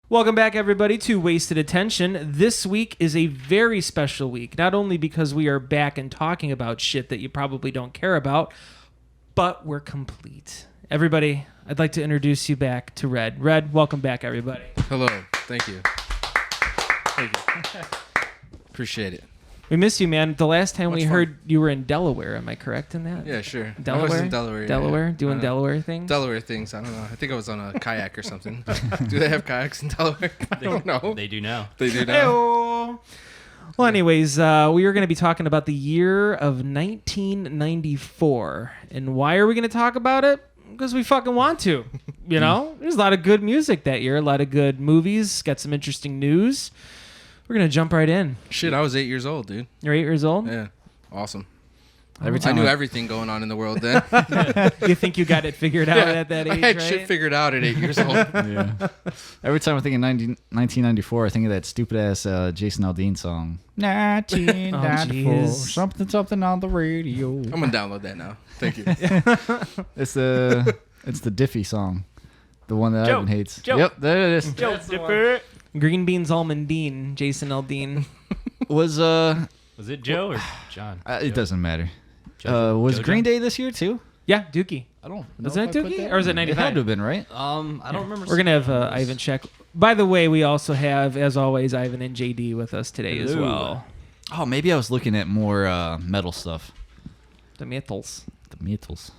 Welcome back, everybody, to Wasted Attention. This week is a very special week, not only because we are back and talking about shit that you probably don't care about, but we're complete. Everybody, I'd like to introduce you back to Red. Red, welcome back, everybody. Hello. Thank you. Appreciate it. We miss you, man. The last time Much we fun. heard you were in Delaware. Am I correct in that? Yeah, sure. Delaware? I was in Delaware. Delaware? Yeah. Doing Delaware things? Delaware things. I don't know. I think I was on a kayak or something. Do they have kayaks in Delaware? I don't know. They do now. They do now. Hey-oh. Well, anyways, we are going to be talking about the year of 1994. And why are we going to talk about it? Because we fucking want to. You know? There's a lot of good music that year, a lot of good movies, got some interesting news. We're going to jump right in. Shit, I was 8 years old, dude. You're 8 years old? Yeah. Awesome. Every I time knew everything going on in the world then. You think you got it figured out at that age, I had right? shit figured out at 8 years old. yeah. Every time I think of 1994, I think of that stupid ass Jason Aldean song. 1994, Oh, jeez. something on the radio. I'm going to download that now. Thank you. It's the Diffie song, the one that Joe. Ivan hates. Joe. Yep, there it is. Joe Dipper. Green Beans Almondine, Jason Aldean. Was Was it Joe or John? it doesn't matter. Joe- Was Joe Green John? Day this year too? Yeah, Dookie. I don't. Was that Dookie? Or was it It 95? had to have been, right? I don't remember. We're going to have seeing those. Ivan check. By the way, we also have, as always, Ivan and JD with us today as Hello. well. Oh, maybe I was looking at more metal stuff. The Metals. The Metals.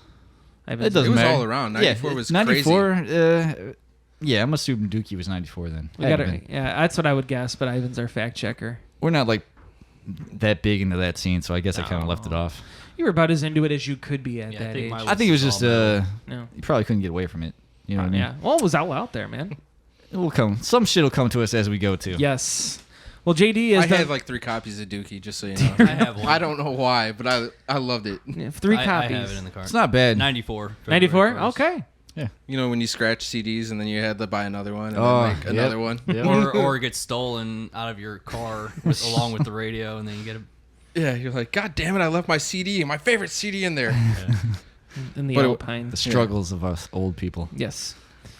Ivan's It doesn't It was matter. all around. 94 was 94. Yeah, I'm assuming Dookie was 94 then. We Had got to it. been. Yeah, that's what I would guess, but Ivan's our fact checker. We're not like that big into that scene, so I guess I kind of No. left it off. You were about as into it as you could be at Yeah, I that think age. mine I think it was just No. you probably couldn't get away from it. You know what I mean? Yeah. Well, it was all out there, man. It will come. Some shit will come to us as we go too. Yes. Well, JD I has done had like 3 copies of Dookie, just so you know. I have one. I don't know why, but I loved it. three I copies. have it in the car. It's not bad. 94. 94? February 1st. Okay. You know when you scratch CDs and then you had to buy another one and Oh, then like yep. another one? Yep. Or it gets stolen out of your car along with the radio, and then you get a. Yeah, you're like, God damn it, I left my CD, my favorite CD in there. In the But it- Alpine. The struggles of us old people. Yes.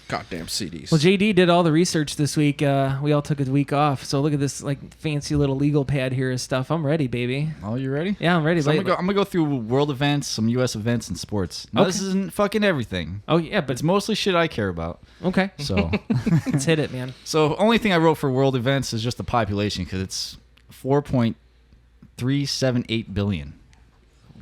Goddamn CDs. Well, JD did all the research this week. We all took a week off. So look at this like fancy little legal pad here and stuff. I'm ready, baby. Oh, you ready? Yeah, I'm ready. So I'm Like- gonna go through world events, some U.S. events, and sports. Now, this Okay. isn't fucking everything. Oh, yeah, but It's mostly shit I care about. okay. So, Let's hit it, man. so only thing I wrote for world events is just the population because it's 4.378 billion.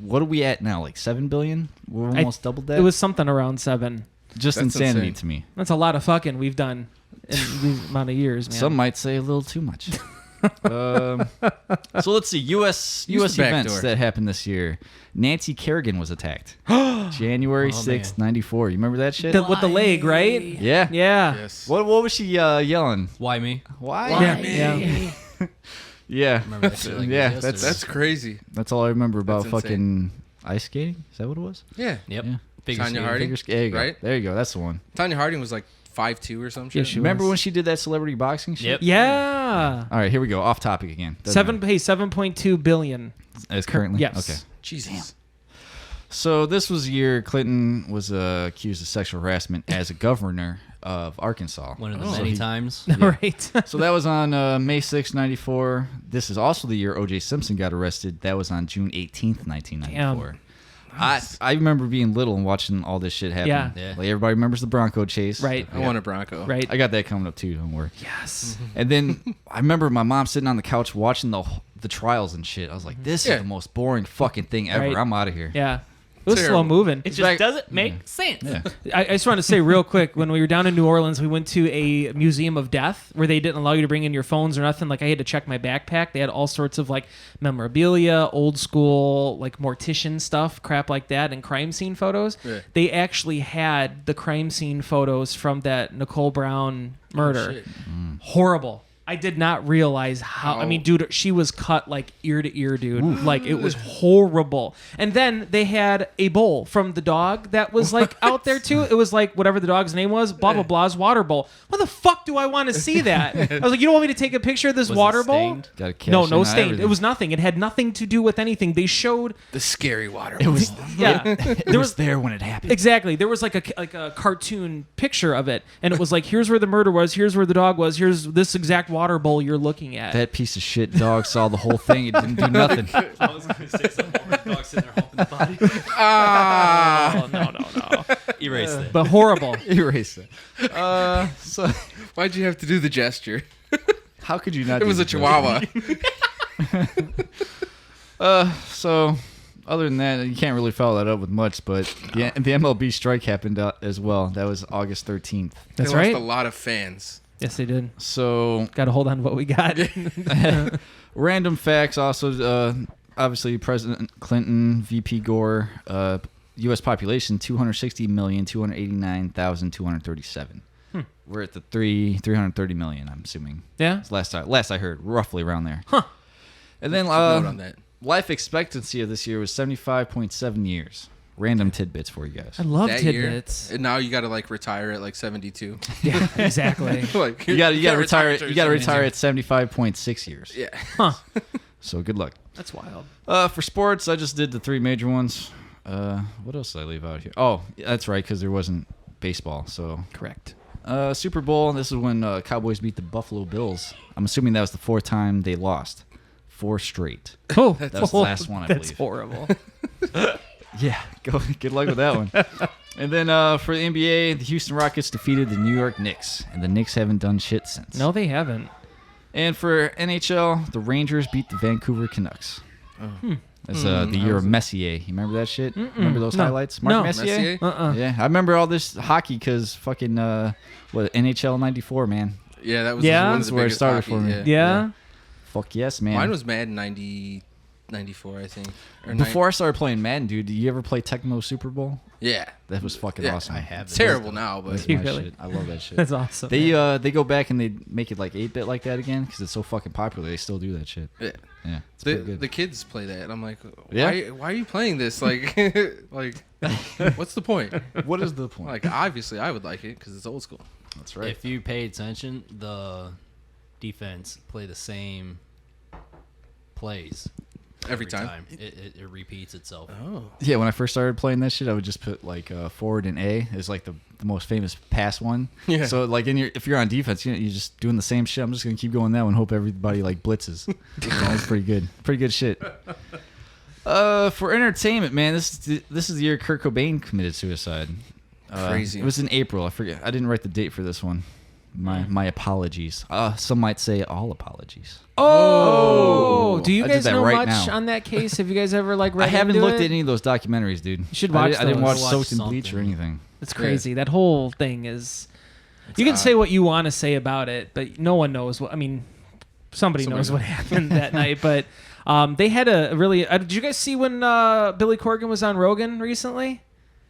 What are we at now? Like 7 billion? We're almost doubled that. It was something around 7. just That's insanity insane. to me. That's a lot of fucking we've done in these amount of years, man. Some might say a little too much. So let's see. U.S. Use the back events door. that happened this year. Nancy Kerrigan was attacked. January Oh, 6th, man. 94. You remember that shit? With the leg, right? Yeah. Yeah. Yes. What was she yelling? Why me? Why? Yeah. Yeah. Yeah. Remember that shit like Yeah, it was that's- yesterday. That's crazy. That's all I remember about That's insane. fucking ice skating. Is that what it was? Yeah. Yep. Yeah. Figure Tanya skating. Harding? There you go. Right? There you go. That's the one. Tanya Harding was like 5'2" or some shit. Yeah, she Remember was. when she did that celebrity boxing shit? Yep. Yeah. All right, here we go. Off topic again. Doesn't 7.2 billion. matter. As currently? Yes. Okay. Jesus. So this was the year Clinton was accused of sexual harassment as a governor of Arkansas. One of the So many he- times. Right. So that was on May 6, 94. This is also the year O.J. Simpson got arrested. That was on June 18th, 1994. I remember being little and watching all this shit happen. Yeah. Yeah. Like everybody remembers the Bronco chase. Right. I want a Bronco. Right. I got that coming up too. Don't worry. Yes. And then I remember my mom sitting on the couch watching the trials and shit. I was like, this Yeah. is the most boring fucking thing ever. Right. I'm out of here. Yeah. It was Terrible. slow moving. It just Back- doesn't make sense. Yeah. I just want to say real quick, when we were down in New Orleans, we went to a museum of death where they didn't allow you to bring in your phones or nothing. Like I had to check my backpack. They had all sorts of like memorabilia, old school, like mortician stuff, crap like that, and crime scene photos. Yeah. They actually had the crime scene photos from that Nicole Brown murder. Shit. Horrible. I did not realize how. I How- mean, dude, she was cut like ear to ear, dude. Like it was horrible. And then they had a bowl from the dog that was like out there too. It was like whatever the dog's name was, blah blah blah's water bowl. What the fuck do I want to see that? I was like, you don't want me to take a picture of this Was it water bowl? stained? Got to cash No, in no on stain. It everything. was nothing. It had nothing to do with anything. They showed. The scary water. It was. Yeah, It was there when it happened. exactly. There was like a cartoon picture of it, and it was like, here's where the murder was. Here's where the dog was. Here's this exact water bowl you're looking at. That piece of shit dog saw the whole thing. It didn't do nothing. I was going to say something. Dog sitting there humping the body. Oh, no. Erase that. But horrible. Erase it. So Why'd you have to do the gesture? how could you not? It do was a this? chihuahua. So other than that, you can't really follow that up with much. But the MLB strike happened as well. That was August 13th. That's They right. lost a lot of fans. Yes, they did. So Got to hold on to what we got. random facts. Also, obviously, President Clinton, VP Gore, U.S. population 260,289,237. We're at the 330 million. I'm assuming. Yeah. That's last I heard, roughly around there. Huh. And then Note on that. life expectancy of this year was 75.7 years. Random tidbits for you guys. I love That tidbits. year, and now you got to like retire at like 72. Yeah, exactly. Like You got to can't retire. until You got to you're retire at 75.6 years. 72. Yeah. Huh. So good luck. That's wild. For sports, I just did the three major ones. What else did I leave out here? Oh, that's right, because there wasn't baseball. So Correct. Super Bowl. This is when Cowboys beat the Buffalo Bills. I'm assuming that was the fourth time they lost. 4 straight. Oh, That was the last one, I That's believe. horrible. Yeah, good luck with that one. And then for the NBA, the Houston Rockets defeated the New York Knicks, and the Knicks haven't done shit since. No, they haven't. And for NHL, the Rangers beat the Vancouver Canucks. That's the year of Messier. You remember that shit? Remember those No. highlights? Mark No. Messier? Messier? Yeah, I remember all this hockey because fucking NHL '94, man. Yeah, that was Yeah? one of That's the where it biggest started hockey, for me. Yeah. Fuck yes, man. Mine was Madden 94, I think. Or Before I started playing Madden, dude. Did you ever play Tecmo Super Bowl? Yeah. That was fucking Yeah, awesome. I have It's it. terrible now, but That's You my really? shit. I love that shit. That's awesome. They go back and they make it like 8-bit like that again because it's so fucking popular. They still do that shit. yeah. Yeah, it's pretty good. The kids play that. I'm like, Yeah? why are you playing this? Like, like, what's the point? What is the point? Like, obviously, I would like it because it's old school. That's right. If you pay attention, the defense play the same plays Every time? It repeats itself. Oh. Yeah, when I first started playing that shit, I would just put like forward and A is like the most famous pass one. Yeah. So like if you're on defense, you're just doing the same shit. I'm just gonna keep going that one. Hope everybody like blitzes. That's pretty good. Pretty good shit. For entertainment, man, this is the year Kurt Cobain committed suicide. Crazy. It was in April. I forget. I didn't write the date for this one. My apologies. Some might say all apologies. Oh, do you I did guys that know right much now. on that case? Have you guys ever like read I haven't into looked it? at any of those documentaries, dude. You should watch I didn't watch those. Soaked in Watch Bleach or something. anything. It's crazy. That whole thing is. You can say what you want to say about it, but no one knows what. I mean, somebody knows what happened that night. But they had a really. Did you guys see when Billy Corgan was on Rogan recently?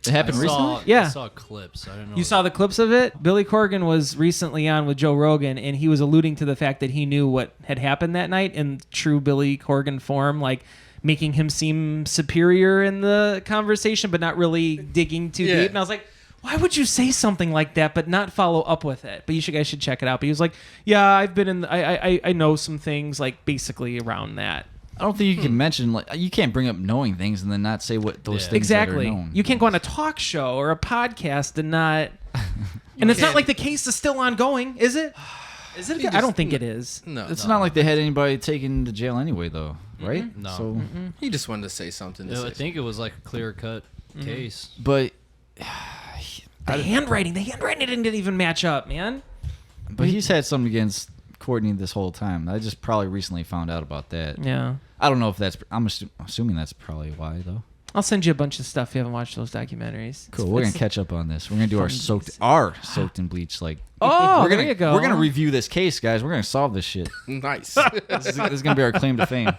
It happened recently? Yeah. I saw clips. I don't know. You saw the clips of it? Billy Corgan was recently on with Joe Rogan, and he was alluding to the fact that he knew what had happened that night in true Billy Corgan form, like making him seem superior in the conversation, but not really digging too Yeah. deep. And I was like, why would you say something like that but not follow up with it? But you guys should check it out. But he was like, yeah, I've been in, I know some things like basically around that. I don't think you can mention like you can't bring up knowing things and then not say what those Yeah. things Exactly. that are known. You can't go on a talk show or a podcast and not. And it's not can't- like the case is still ongoing, is it? Is it? I just- don't think it is. No. It's not like they had anybody taken to jail anyway, though, right? No. So, He just wanted to say something. To I say think it was like a clear cut case. but The handwriting didn't even match up, man. he's had something against Courtney this whole time. I just probably recently found out about that. Yeah. I don't know if that's. I'm assuming that's probably why though. I'll send you a bunch of stuff if you haven't watched those documentaries. Cool. We're gonna catch up on this. We're gonna do our soaked in bleach. Like, Oh, we're gonna there you go. we're gonna review this case, guys. We're gonna solve this shit. nice. This is gonna be our claim to fame.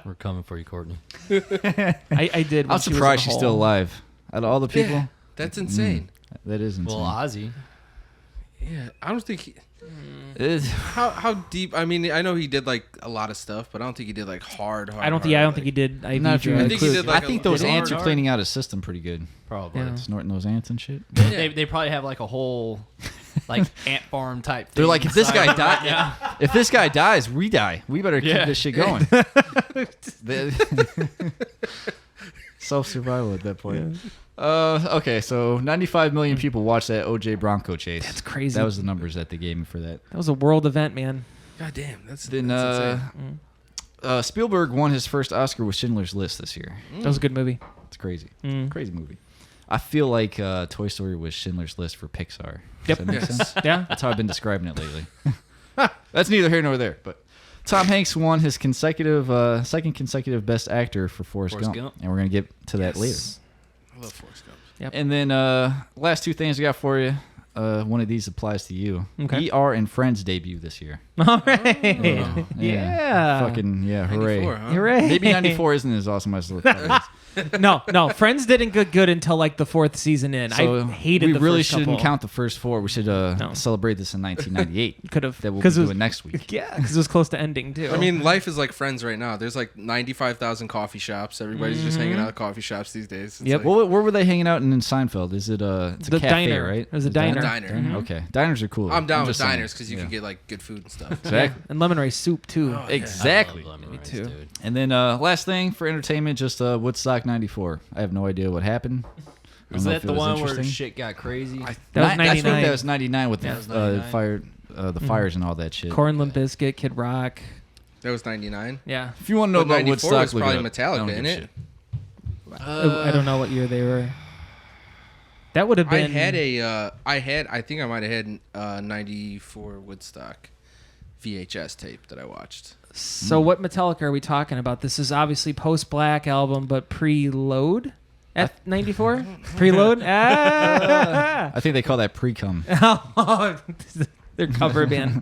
We're coming for you, Courtney. I did. when I'm she was in surprised the she's hole. still alive. Out of all the people, That's insane. that is insane. Well, Ozzy. Yeah, I don't think he, It- how deep. I mean, I know he did like a lot of stuff, but I don't think he did like hard. I don't think like, he did IV not if you drugs. I think he include- did, like, I think a- those did he? ants are Hard. cleaning out his system pretty good. Probably. Yeah. Snorting those ants and shit. They probably have like a whole like ant farm type thing. They're like, if this guy inside dies, right now. if this guy dies, we die. We better keep Yeah. this shit going. Self-survival at that point. Okay, so 95 million people watched that OJ Bronco chase. That's crazy. That was the numbers that they gave me for that. That was a world event, man. God damn, that's Then that's insane. Spielberg won his first Oscar with Schindler's List this year. That was a good movie. It's crazy. Mm. Crazy movie. I feel like Toy Story was Schindler's List for Pixar. Yep. Does that make Yes. sense? Yeah. That's how I've been describing it lately. That's neither here nor there. But Tom Hanks won his second consecutive Best Actor for Forrest Forrest Gump. Gump. And we're going to get to that later. Yes. I love Forrest Gump. And then last two things I got for you. One of these applies to you. Okay. ER and Friends debut this year. All right. Oh. Yeah. Fucking, yeah, hooray. 94, huh? Hooray. Maybe 94 isn't as awesome as it looks. No. Friends didn't get good until like the 4th season in. So I hated we the really first shouldn't couple. count the first four. We should celebrate this in 1998. Could have. That we'll be 'cause it was- doing next week. Yeah, because it was close to ending too. I mean, life is like Friends right now. There's like 95,000 coffee shops. Everybody's just hanging out at coffee shops these days. It's Yep. like- Where were they hanging out in Seinfeld? Is it it's a The cafe, diner. right? It was a Is diner. Diner. Mhm. Okay, diners are cool. I'm down with just saying. diners because you Yeah. can get like good food and stuff. Exactly. and lemon rice soup too. Oh, yeah. Exactly. I love lemon Me rice, too. dude. And then last thing for entertainment, just Woodstock '94. I have no idea what happened. I Was don't know that if it the was one where interesting. shit got crazy? That was I think 99. that was '99 with Yeah, it was the 99. the fires and all that shit. Corn Limp Bizkit, Kid Rock. That was 99. Yeah. If you want to know But about 94 Woodstock, was look probably it up. I don't Metallica, give innit? a shit. I don't know what year they were. That would have I been. had I think I might have had 94 Woodstock VHS tape that I watched. So what Metallica are we talking about? This is obviously post Black album, but pre-load at 94. Preload. Ah! I think they call that pre-cum. Oh, their cover band.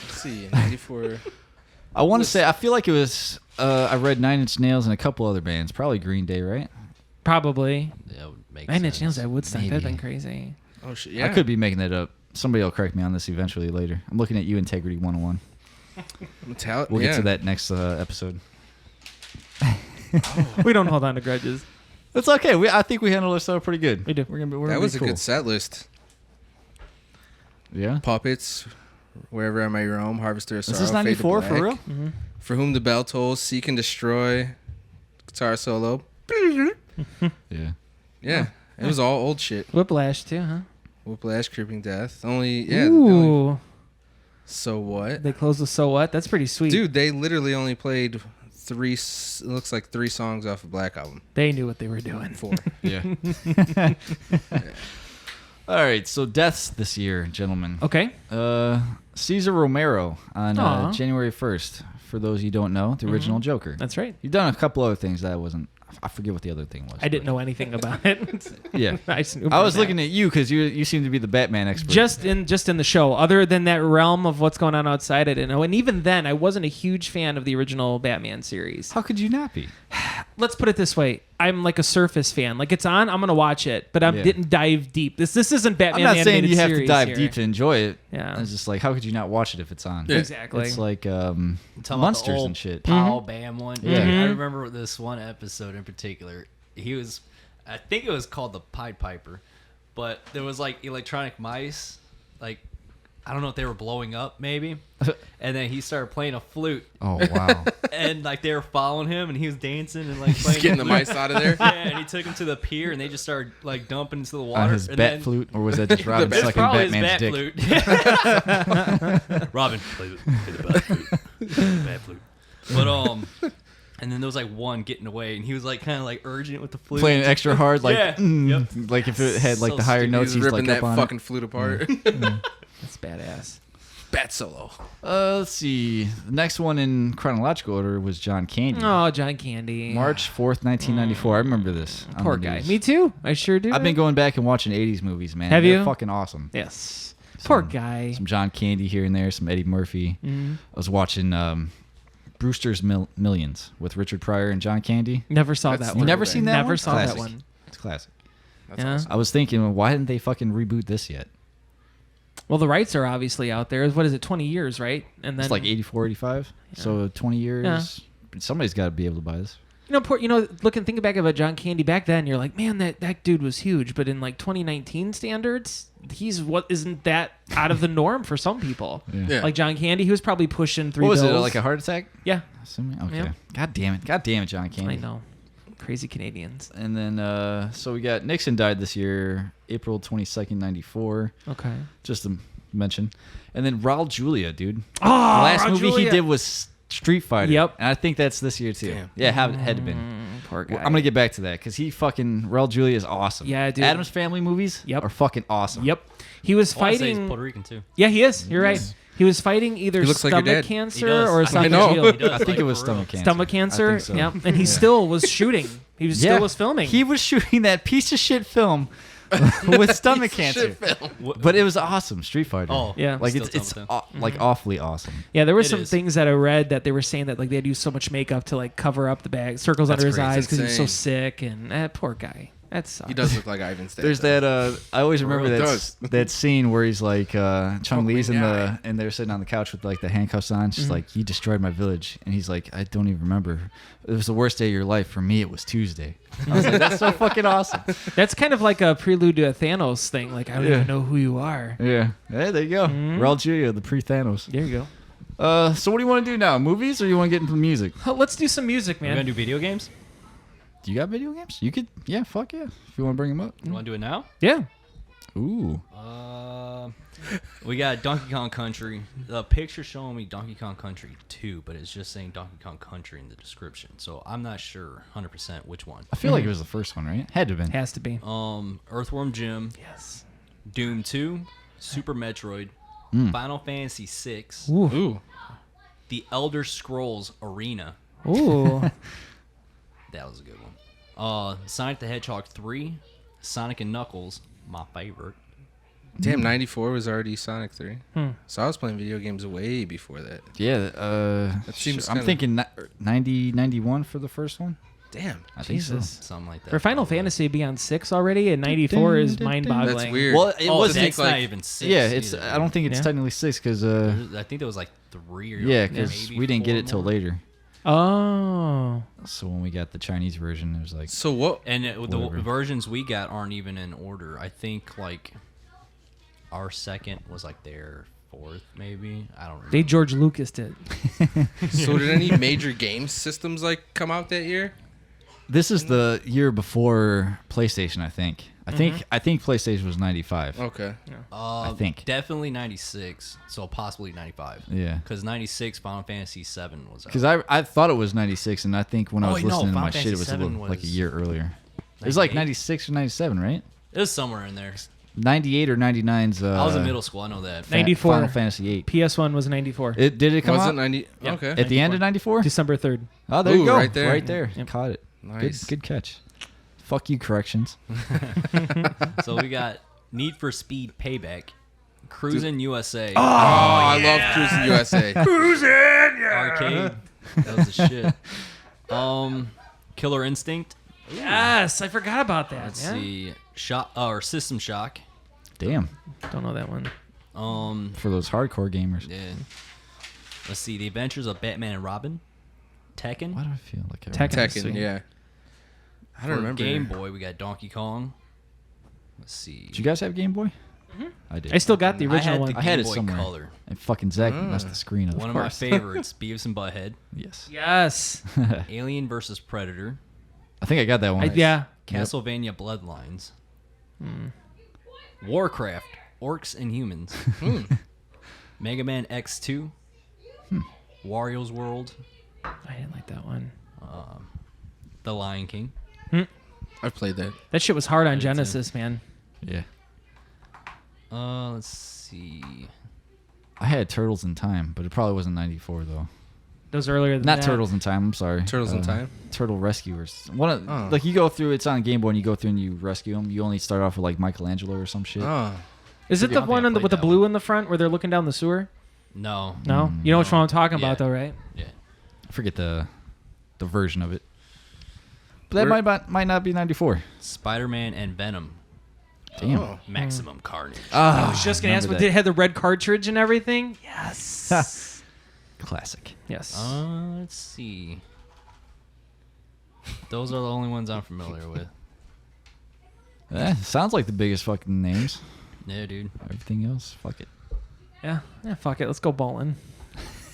Let's see, 94. I want to say I feel like it was. I read Nine Inch Nails and a couple other bands, probably Green Day, right? Probably. That would make 9 Inch sense. Nails at Woodstock. That'd Maybe. been crazy. Oh shit, yeah. I could be making that up. Somebody will correct me on this eventually later. I'm looking at you, Integrity 101. Metallica. We'll yeah. get to that next episode. We don't hold on to grudges. It's okay. I think we handled ourselves pretty good. We do. We're gonna That was be a cool. good set list. Yeah. Puppets, Wherever I May Roam, Harvester of Sorrow, Is this Fade to 94 for Black, real? Mm-hmm. For Whom the Bell Tolls, Seek and Destroy, guitar solo. Yeah. Yeah, it was all old shit. Whiplash too, huh? Whiplash, Creeping Death. Only the only- Ooh. So what? They closed with So What? That's pretty sweet. Dude, they literally only played it looks like 3 songs off of Black Album. They knew what they were doing. 4. Yeah. All right. So deaths this year, gentlemen. Okay. Cesar Romero on Aw. January 1st. For those you don't know, the original Joker. That's right. You've done a couple other things that I wasn't. I forget what the other thing was. I didn't know anything about it. Yeah. I just knew I was about looking at you because you seem to be the Batman expert. just in the show. Other than that realm of what's going on outside, I didn't know. And even then, I wasn't a huge fan of the original Batman series. How could you not be? Let's put it this way: I'm like a surface fan. Like it's on, I'm gonna watch it, but I Yeah. didn't dive deep. This isn't Batman. I'm not the saying animated you have to series dive here. deep to enjoy it. Yeah. It's just like, how could you not watch it if it's on? Yeah. Exactly. It's like Talking about the monsters old and shit. Powell Bam one. Yeah. Mhm. I remember this one episode in particular. I think it was called the Pied Piper, but there was like electronic mice, like I don't know if they were blowing up maybe, and then he started playing a flute, Oh wow. and like they were following him, and he was dancing and like playing Just getting the mice out of there. Yeah, and he took him to the pier, and they just started like dumping into the water. On his and bat then, flute, or was that just Robin bat- It's sucking probably Batman's his dick? bat flute. Robin, play the bat flute. Bat flute. But and then there was like one getting away, and he was like kind of like urging it with the flute. Playing extra hard, like Yeah. like if it had like So the higher stupid. notes, He's he's ripping like up that on fucking flute apart. That's badass. Bat solo. it. Let's see. The next one in chronological order was John Candy. Oh, John Candy. March 4th, 1994. I remember this. on Poor the guy. news. Me too. I sure do. I've been going back and watching 80s movies, man. Have They're you? fucking awesome. Yes. Poor guy. Some John Candy here and there, some Eddie Murphy. Mhm. I was watching Brewster's Millions with Richard Pryor and John Candy. Never saw That's- that you one. never seen that Never one? saw Classic. that one. It's classic. That's Yeah. awesome. I was thinking, well, why didn't they fucking reboot this yet? Well, the rights are obviously out there. What is it? 20 years, right? And then It's like 84, 85. So 20 years. Yeah. Somebody's got to be able to buy this. thinking back about John Candy back then, you're like, man, that dude was huge. But in like 2019 standards, isn't that out of the norm for some people? Yeah. Like John Candy, he was probably pushing 3 What was bills. it, like a heart attack? Yeah, Assuming? Okay. Yeah. God damn it, John Candy. I know. Crazy Canadians. And then, so we got Nixon died this year, April 22nd, 94. Okay. Just to mention. And then Raul Julia, dude. Oh, The last Raul movie he Julia. did was Street Fighter. Yep. And I think that's this year, too. Damn. Yeah, had to been. Poor guy. Well, I'm going to get back to that because Raul Julia is awesome. Yeah, dude. Adam's Family movies Yep. are fucking awesome. Yep. He was I wanna say he's fighting. Puerto Rican too. Yeah, he is. You're right. Yes. He was fighting either He looks like your stomach dad. cancer He does. or I know. esophageal. He does, I think like, it was for real. stomach cancer. Stomach cancer. I think so. Yeah. And he still was shooting. He was still was filming. He was shooting that piece of shit film with stomach cancer. But it was awesome. Street Fighter. Oh, Yeah. Like still it's done with that. like awfully awesome. Yeah, there were It some is. things that I read that they were saying that like they had used so much makeup to like cover up the bag, circles That's under his crazy. eyes because he was so Insane. sick, and that poor guy. That sucks. He does look like Ivan Statham. There's that I always remember It that does. that scene where he's like Chung Lee's in yeah. and they're sitting on the couch with like the handcuffs on. She's like, "You destroyed my village," and he's like, "I don't even remember. It was the worst day of your life. For me, it was Tuesday." I was like, "That's so fucking awesome." That's kind of like a prelude to a Thanos thing. Like I don't Yeah. even know who you are. Yeah. Hey, there you go. Raul Julia, the pre-Thanos. There you So what do you want to do now? Movies or you want to get into music? go. Let's do some music, We're gonna man. do video games. Do you got video games? You could, yeah, fuck yeah. If you want to bring them up. You want to do it now? Yeah. Ooh. We got Donkey Kong Country. The picture showing me Donkey Kong Country 2, but it's just saying Donkey Kong Country in the description. So I'm not sure 100% which one. I feel like it was the first one, right? Had to have been. Has to be. Earthworm Jim, Yes. Doom 2, Super Metroid, Final Fantasy 6, Ooh. Ooh. The Elder Scrolls Arena. Ooh. That was a good one. Sonic the Hedgehog 3, Sonic and Knuckles, my favorite. Damn, 94 was already Sonic 3. Hmm. So I was playing video games way before that. Yeah. seems I'm kinda- thinking 90, 91 for the first one. Damn. I think so. Jesus. Something like that. For Final probably. Fantasy to be on 6 already, and 94 is mind-boggling. That's weird. Well, it Oh, wasn't. it's not even 6. Yeah, it's. either. I don't think it's Yeah. technically 6 because I think there was like 3 or yeah, because maybe we didn't get 4 it till more. later. Oh. So when we got the Chinese version, it was like So what? And the Whatever. versions we got aren't even in order. I think like our second was like their 4th, maybe. I don't remember. They George Lucas did. So did any major game systems like come out that year? this is the year before PlayStation. I think. I think PlayStation was 95. Okay. I think. Definitely 96, so possibly 95. Yeah. Because 96 Final Fantasy 7 was out. Because I thought it was 96, and I think when I Oh, was wait, no, listening to my Final shit, it was, Fantasy a little, 7 like a was year earlier. It was like 98? 96 or 97, right? It was somewhere in there. 98 or 99's. I was in middle school, I know that. 94. Final Fantasy 8. PS1 was 94. Did it come Was out it 90? Yep. Okay. at the end of 94? December 3rd. Oh, there Ooh, you go. right there. Right there. Yep. Caught it. Nice. Good catch. Fuck you, corrections. So we got Need for Speed Payback, Cruisin' USA, Oh, I love Cruising USA. Arcade. That was the shit. Killer Instinct. Yes, I forgot about that. Let's yeah? see. System Shock. Damn. Don't know that one. For those hardcore gamers. Yeah. Let's see. The Adventures of Batman and Robin. Tekken. Why do I feel like I Tekken. Tekken, Sweet. yeah. I For don't remember. Game Boy, we got Donkey Kong. Let's see. Did you guys have Game Boy? I did. I still got the I original had one. the I had Game it Boy somewhere. Color. And fucking Zach messed the screen up. One of of my course. favorites, Beavis and Butthead. Yes. Yes. Alien versus Predator. I think I got that one. Yeah. Castlevania Bloodlines. Hmm. Warcraft. Orcs and Humans. Mega Man X2. Wario's World. I didn't like that one. The Lion King. I played that. That shit was hard on did too. Genesis, man. Yeah. Let's see. I had Turtles in Time, but it probably wasn't 94 though. Those earlier than Not that. Turtles in Time. I'm sorry. Turtles in Time? Turtle Rescuers. One of, Oh. like you go through. It's on Game Boy, and you go through and you rescue them. You only start off with like Michelangelo or some shit. Oh. Is it I the don't one think I with the played that blue in the front where they're looking down the sewer? No. No? You know which one I'm talking Yeah. about, though, right? Yeah. I forget the version of it. But that might not be 94. Spider-Man and Venom. Damn. Oh. Maximum Carnage. I was just gonna ask, remember but did it have the red cartridge and everything? Yes. Classic. Yes. Let's see. Those are the only ones I'm familiar with. Sounds like the biggest fucking names. Yeah, dude. Everything else, fuck it. Yeah. Fuck it. Let's go bowling.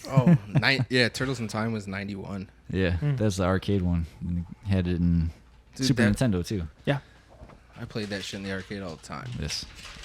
Oh, yeah. Turtles in Time was 91. Yeah, that's the arcade one. And they had it in Dude, Super that- Nintendo too. Yeah. I played that shit in the arcade all the time. Yes.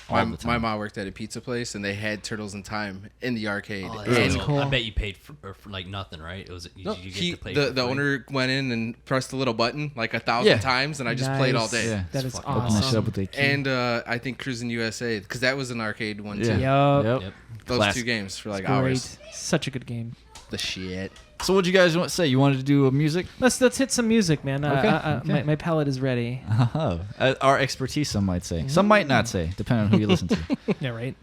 My, All the time. my mom worked at a pizza place, and they had Turtles in Time in the arcade. Oh, And- That's cool. cool. I bet you paid for like nothing, right? It was No, you get to play for the free? owner went in and pressed the little button like 1,000 Yeah. times, and I just played all day. Yeah. That just is fucking Open that shit awesome. up with the key. And I think Cruising USA, because that was an arcade one too. Yeah. Yup. Yep. Those Classic. 2 games for like Great. hours. Such a good game. The shit. So what'd you guys want to say? You wanted to do a music? Let's hit some music, man. Okay, okay. My palate is ready. Oh, our expertise, some might say. Some might not say, depending on who you listen to. Yeah, right.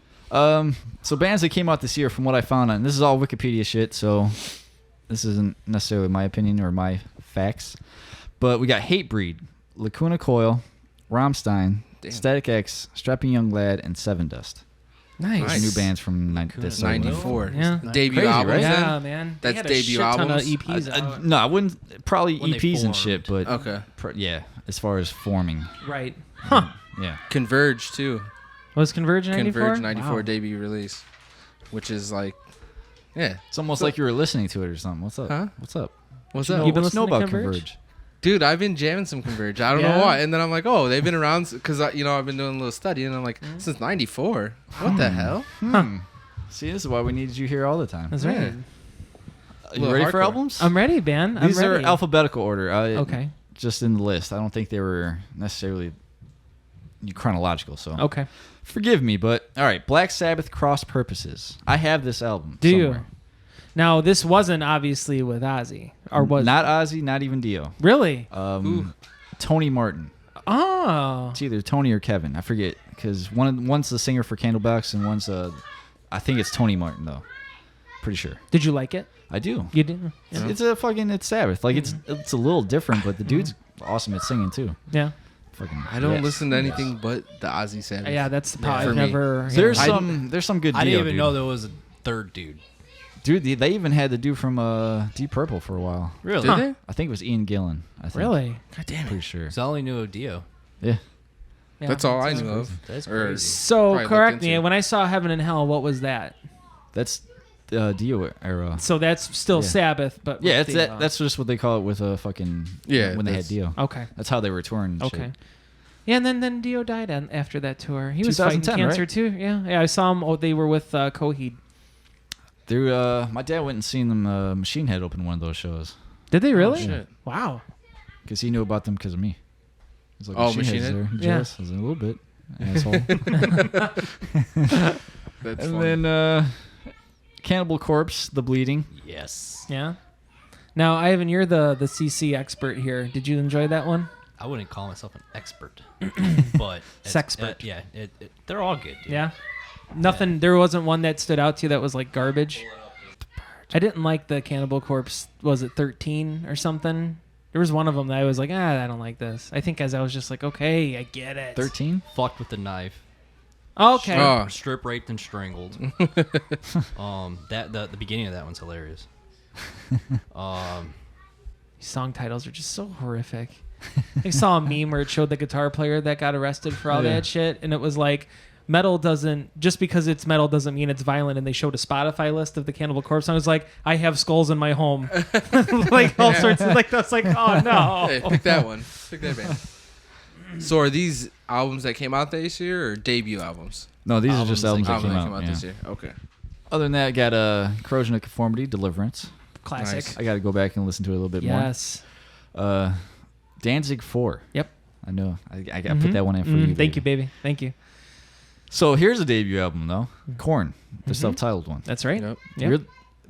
So bands that came out this year, from what I found on, this is all Wikipedia shit, so this isn't necessarily my opinion or my facts. But we got Hatebreed, Lacuna Coil, Rammstein, Damn. Static X, Strapping Young Lad, and Seven Dust. Nice. Nice. New bands from this summer. 94. Yeah. Debut Crazy, albums right? then? Yeah, man. They That's had a debut shit ton albums? of EPs out. No, I wouldn't. Probably When they EPs and shit, but Okay. yeah, as far as forming, Right. Huh. yeah. Converge too. Was Converge 94? Converge 94 Wow. debut release, which is like, yeah. It's almost So- like you were listening to it or something. What's up? Huh? What's up? What's You up? know, You've been what you know listening about to Converge? Converge? Dude, I've been jamming some Converge. I don't Yeah? know why. And then I'm like, oh, they've been around because I've been doing a little study, and I'm like, since '94. What the hell? See, this is why we needed you here all the time. That's Yeah. right. You Little ready for hardcore. albums? I'm ready, man. I'm These are ready. alphabetical order. Okay. Just in the list. I don't think they were necessarily chronological, so Okay. forgive me. But all right, Black Sabbath, Cross Purposes. I have this album. Do you? somewhere. Now, this wasn't obviously with Ozzy, or was Not Ozzy, not even Dio. really? Tony Martin. Oh, It's either Tony or Kevin. I forget because one's the singer for Candlebox and one's I think it's Tony Martin though. Pretty sure. did you like it? I do. You didn't? Yeah. It's Sabbath. Like it's a little different, but the dude's awesome at singing too. Yeah. Fucking. I don't yes. listen to anything but the Ozzy Sabbath. Yeah, that's the Yeah, part for I've me. never. There's yeah. some good. I Dio, didn't even dude. know there was a third dude. Dude, they even had the dude from Deep Purple for a while. Really? Did they? I think it was Ian Gillan. I think. Really? God damn Pretty it. sure. So I only knew Dio. Yeah. Yeah, That's all I that's knew of. That's Or- crazy. So Probably correct looked me. into. When I saw Heaven and Hell, what was that? That's Dio era. So that's still Yeah. Sabbath, but Yeah, with it's the, that's just what they call it with a fucking Yeah, when they had that's- Dio. okay. That's how they were touring. and Okay. shit. Yeah, and then Dio died after that tour. He was fighting 2010, cancer right? too. Yeah, I saw him. Oh, they were with Coheed. My dad went and seen them. Machine Head open one of those shows Did they really? shit. Wow. because he knew about them because of me. He's like, Oh, Machine Machine Head's Head? there. You Yeah. jealous? I was like, a little bit, asshole. That's And funny. then Cannibal Corpse, The Bleeding. Yes. Yeah. Now, Ivan, you're the CC expert here. Did you enjoy that one? I wouldn't call myself an expert, but Sexpert. yeah, they're all good. Dude. Yeah. Nothing. There wasn't one that stood out to you that was like garbage. I didn't like the Cannibal Corpse. Was it 13 or something? There was one of them that I was like, I don't like this. I think as I was just like, okay, I get it. 13. Fucked with the knife. Okay. Oh. Strip raped and strangled. The beginning of that one's hilarious. Song titles are just so horrific. I saw a meme where it showed the guitar player that got arrested for all Yeah. that shit, and it was like, metal doesn't, just because it's metal doesn't mean it's violent. And they showed a Spotify list of the Cannibal Corpse. And I was like, I have skulls in my home, like all sorts of like that's like, oh no. Hey, pick that one. Pick that band. So are these albums that came out this year or debut albums? No, these are just albums that Albums came out. yeah. this year. Okay. Other than that, I got Corrosion of Conformity, Deliverance. Classic. Nice. I got to go back and listen to it a little bit Yes. more. Danzig 4. Yep. I know. I got to put that one in for you. Thank you, baby. Thank you. So here's a debut album, though. Korn, the self-titled one. That's right. Yep. Yep. You're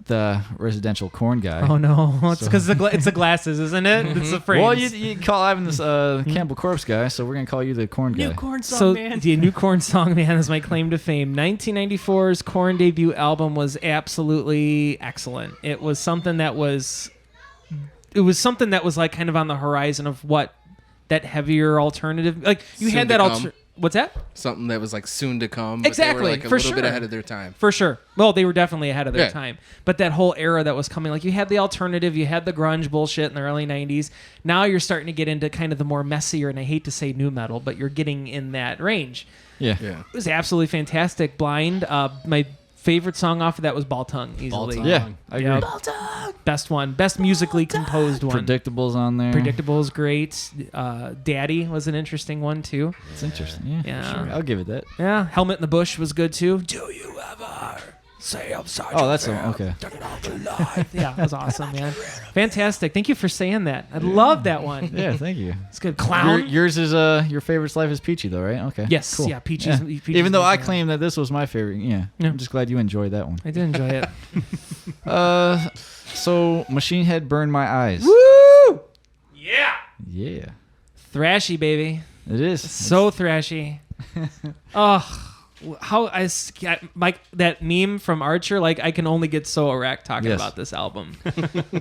the residential Korn guy. Oh no, it's So- because it's the glasses, isn't it? It's the frames. Well, you call Ivan this Cannibal Corpse guy, so we're gonna call you the Korn guy. New corn song, So man. the new Korn song, man, is my claim to fame. 1994's Korn debut album was absolutely excellent. It was something that was like kind of on the horizon of what that heavier alternative. Like you Soon had to that come. What's that? Something that was like soon to come. But Exactly, They were like a for little bit sure. ahead of their time. For sure. Well, they were definitely ahead of their Yeah. time. But that whole era that was coming, like you had the alternative, you had the grunge bullshit in the early 90s. Now you're starting to get into kind of the more messier, and I hate to say new metal, but you're getting in that range. Yeah. Yeah. It was absolutely fantastic. Blind. My favorite song off of that was Ball Tongue, easily. Ball Tongue. Yeah, I agree. Yeah. Best one. Best musically composed one. Predictable's on there. Predictable is great. Daddy was an interesting one, too. It's interesting. Yeah, Yeah. for sure. I'll give it that. Yeah. Helmet in the Bush was good, too. Do you ever say I'm sorry? Oh, that's okay. Yeah, that was awesome, man. Fantastic. Thank you for saying that. I love that one. Yeah, thank you. It's good. Clown. Yours is your favorite's Life is Peachy though, right? Okay. Yes, Cool. yeah, Peachy's- Yeah. Peachy's Even though my I jam. claim that this was my favorite, yeah. Yeah. I'm just glad you enjoyed that one. I did enjoy it. So Machine Head Burned My Eyes. Woo! Yeah. Yeah, Thrashy, baby. it is. So thrashy. Oh, how Mike, that meme from Archer, like I can only get so erect talking Yes. about this album.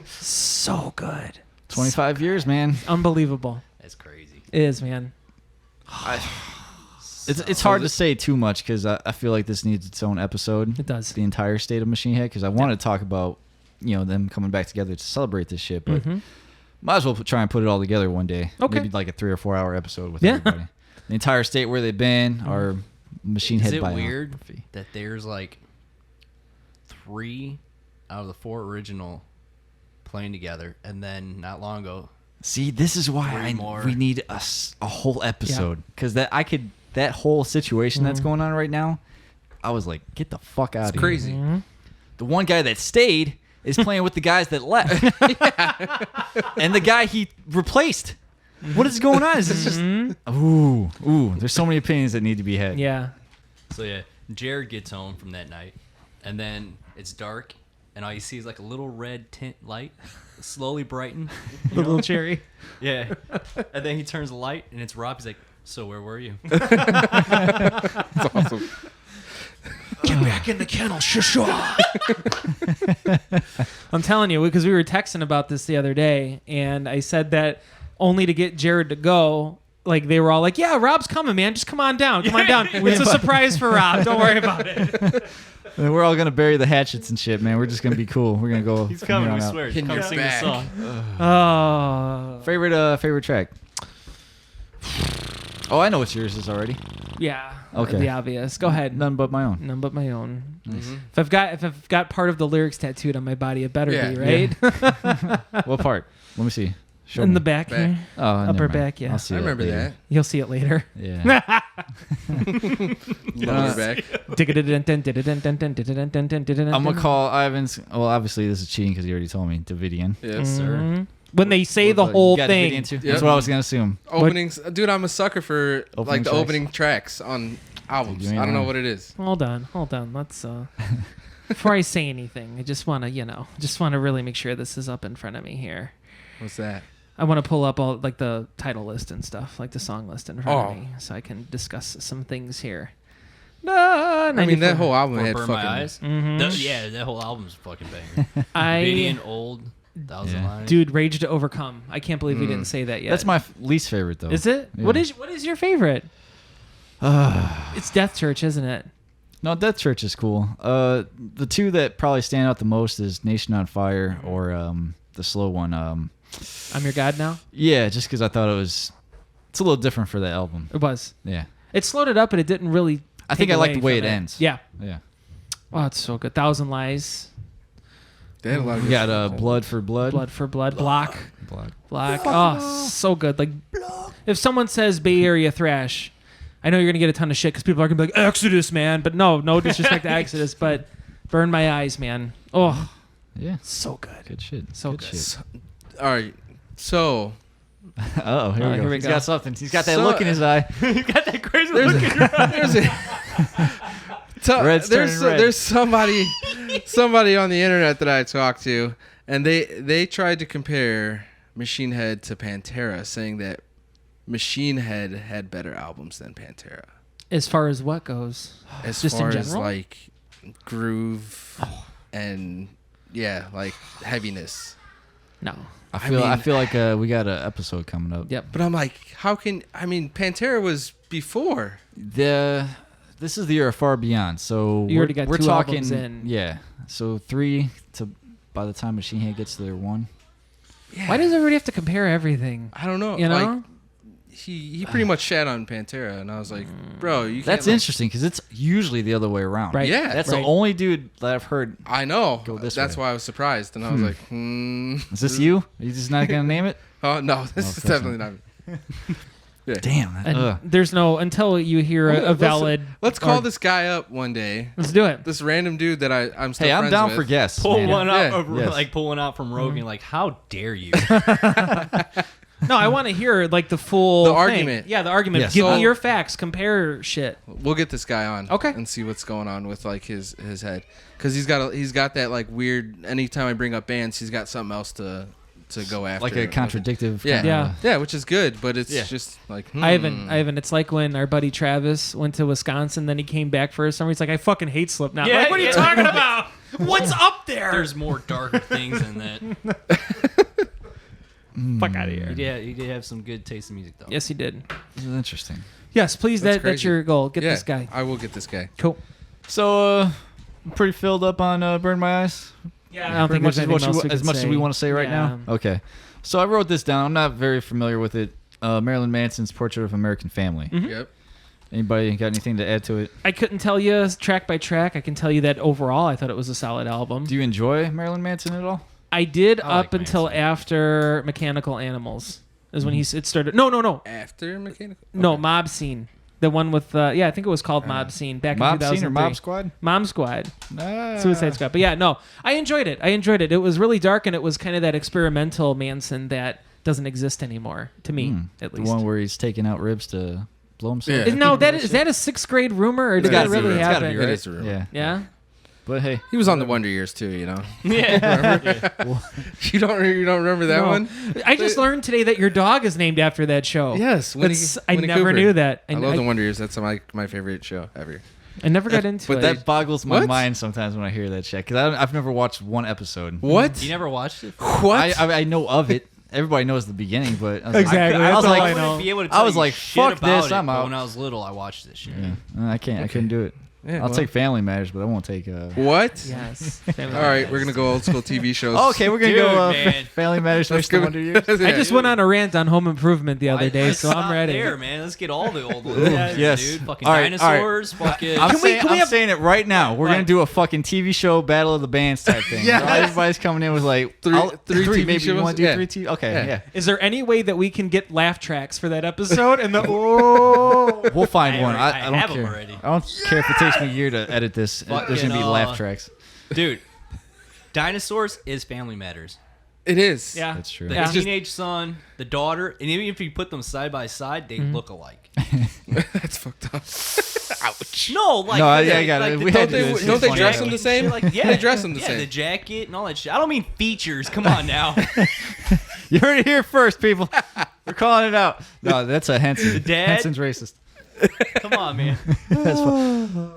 So good. 25 years, man. Unbelievable. That's crazy. It is, man. It's hard to say too much because I feel like this needs its own episode. It does. The entire state of Machine Head because I want to talk about them coming back together to celebrate this shit, but might as well try and put it all together one day. Okay. Maybe like a 3 or 4 hour episode with Yeah. everybody. The entire state where they've been, our Machine Is Head it biography. weird that there's like 3 out of the 4 original playing together, and then not long ago, See, this is why 3 more. we need a whole episode because that whole situation that's going on right now. I was like, get the fuck out It's of crazy. here. The one guy that stayed is playing with the guys that left, and the guy he replaced. What is going on? Is this just ooh? There's so many opinions that need to be had. Yeah. so yeah, Jared gets home from that night, and then it's dark, and all you see is like a little red tint light slowly brighten. The little cherry. Yeah, and then he turns the light, and it's Rob. He's like, "So where were you?" It's awesome. Get back in the kennel, shusha. I'm telling you, because we were texting about this the other day, and I said that only to get Jared to go. Like they were all like, "Yeah, Rob's coming, man. Just come on down. Come on down. It's a surprise for Rob. Don't worry about it." And we're all gonna bury the hatchets and shit, man. We're just gonna be cool. We're gonna go. He's from coming. here We on out. swear. Hitting Come your sing back. the song. Oh, Favorite track. Oh, I know what yours is already. yeah. Okay. The obvious. Go ahead. None but my own. None but my own. If I've got part of the lyrics tattooed on my body, it better Yeah. be right. What part? Let me see. Show In me. the back, Back. here. Oh, upper never mind. back, yeah. I'll see I it remember later. that. You'll see it later. Yeah. Lower back. I'm gonna call Ivan's. Well, obviously this is cheating because he already told me. Davidian. Yes, Mm-hmm. sir. When they say the You whole got thing. Davidian too? Yep. That's what I was gonna assume. Openings, dude. I'm a sucker for Opening like the tracks? opening tracks on albums. Dude, you ain't I don't know lying. what it is. Hold on. Let's before I say anything, I just want to really make sure this is up in front of me here. What's that? I want to pull up all like the title list and stuff, like the song list in front of Oh. me, so I can discuss some things here. I mean, that whole album Or had Burn fucking. My Eyes. Mhm. Yeah, that whole album's a fucking banger. I Vidian, Old, Thousand Yeah. Lines. dude, Rage to Overcome. I can't believe we didn't say that yet. That's my least favorite though. Is it? Yeah. What is your favorite? It's Death Church, isn't it? No, Death Church is cool. The two that probably stand out the most is Nation on Fire or the slow one. I'm Your God Now. Yeah, just because I thought it's a little different for that album. It was. Yeah, It slowed it up, but it didn't really. I think take I like away the way from it ends. Yeah. yeah. Oh, it's so good. Thousand Lies, They had a lot of We got Blood for Blood. Blood for Blood, Block. Blood. Oh, so good. Like, if someone says Bay Area thrash, I know you're gonna get a ton of shit because people are gonna be like Exodus, man. But no disrespect to Exodus, but Burn My Eyes, man. Oh, Yeah, so good. good shit. So good. good. Shit. All right. So Oh, here we go. Here we He's go. got something. He's got that So- look in his eye. You got that crazy there's look in your eye. there's Red's turning red. there's somebody on the internet that I talked to, and they tried to compare Machine Head to Pantera, saying that Machine Head had better albums than Pantera, As far as what goes, as Just in far as general? like groove and like heaviness. No. I feel like we got an episode coming up. Yep. But I'm like, how can Pantera was before. This is the year of Far Beyond, so You already got we're two talking. albums in. Yeah, so 3 to by the time Machine Head gets to their 1. Yeah. Why does everybody have to compare everything? I don't know. You know? Like, he pretty much shat on Pantera, and I was like, bro, you can't. That's like, interesting because it's usually the other way around. Right. Yeah. That's Right. the only dude that I've heard. I know. Go this That's way. why I was surprised, and I was like, Is this you? Are you just not gonna name it? Oh no, this is of course definitely not me. Yeah. Damn. And there's no until you hear a valid. Let's call or- this guy up one day. Let's do it. This random dude that I'm still Hey, I'm friends down with. for guests. Pull man. one out, Yeah. Yes. like pull one out from Rogan. Like, how dare you? No, I want to hear like the full The thing. argument. Yeah, the argument. Yes. Give So- me your facts. Compare shit. We'll get this guy on. Okay. And see what's going on with like his head, because he's got that like weird. Anytime I bring up bands, he's got something else to go after. Like a contradictive. Yeah. kinda- Yeah. Yeah, which is good, but it's Yeah. just like Ivan, it's like when our buddy Travis went to Wisconsin, then he came back for a summer. He's like, I fucking hate Slipknot. Yeah, Like, what are you yeah. talking about? What's up there? There's more darker things than that. Fuck out of here. He did have some good taste in music, though. Yes, he did. This is interesting. Yes, please. That's That's crazy. your goal. Get Yeah, this guy. I will get this guy. Cool. So, I'm pretty filled up on Burn My Eyes. Yeah, I don't Pretty think much there's as much, anything else we as could much as say. we want to say right Yeah. now. Okay. So I wrote this down. I'm not very familiar with it. Marilyn Manson's Portrait of American Family. Mhm. Yep. Anybody got anything to add to it? I couldn't tell you track by track. I can tell you that overall, I thought it was a solid album. Do you enjoy Marilyn Manson at all? I did I like up until Manson. after Mechanical Animals is when it started. No, After Mechanical. no, Okay. Mob Scene. The one with I think it was called Mob Scene back in Mob 2003. Scene or Mob Squad? Mom Squad. Ah. Suicide Squad. But yeah, no, I enjoyed it. It was really dark, and it was kind of that experimental Manson that doesn't exist anymore to me, at The least. one where he's taking out ribs to blow himself. Yeah. No, is that a 6th grade rumor, or did gotta that be really right. It's gotta happen? be right. It is a rumor. Yeah. Yeah. But hey, He was on the Wonder Years too, you know. Yeah. You don't remember that No. one? I just learned today that your dog is named after that show. Yes, I never knew that. I love the Wonder Years. That's my favorite show ever. I never got into but it. that boggles my What? mind sometimes when I hear that shit because I've never watched one episode. What? You never watched it? What? I know of it. Everybody knows the beginning, but I was Exactly. Like, I was That's all like, I know. Be able to I tell was you like, shit fuck about this, it, I'm but out. when I was little, I watched this shit. yeah, I can't. I couldn't do it. Yeah, I'll well. take Family Matters, but I won't take. What? Yes. All right, we're gonna go old school TV shows. Okay, we're gonna Dude, go. man. Family Matters Let's versus the go. Wonder Years. I just went on a rant on Home Improvement the other day, so I'm Stop ready. there, man. Let's get all the old ones. Yes. Dude. Fucking All right, all right. dinosaurs. Fucking. I'm, Can we- saying, can we I'm have- saying it right now. We're What? gonna do a fucking TV show battle of the bands type thing. Yes. So everybody's coming in with like Three TV maybe you shows? want to do Yeah. 3 TV? Okay, Yeah. yeah. Is there any way that we can get laugh tracks for that episode? And the We'll find I one. already- I I don't have 'em care. already. I don't care if it takes me a year to edit this. There's gonna be Fucking, laugh tracks. Dude, dinosaurs is Family Matters. It is. yeah, That's true. The Yeah. teenage son, the daughter, and even if you put them side by side, they look alike. That's fucked up. Ouch. No, like No, the- I got it. the- We Don't had to do they, this. don't they It's dress funny. them the same? Like, yeah, They dress them the yeah, same. the jacket and all that shit. I don't mean features. Come on now. You heard it here first, people. We're calling it out. No, that's a Henson. dad? Henson's racist. Come on, man. That's fun.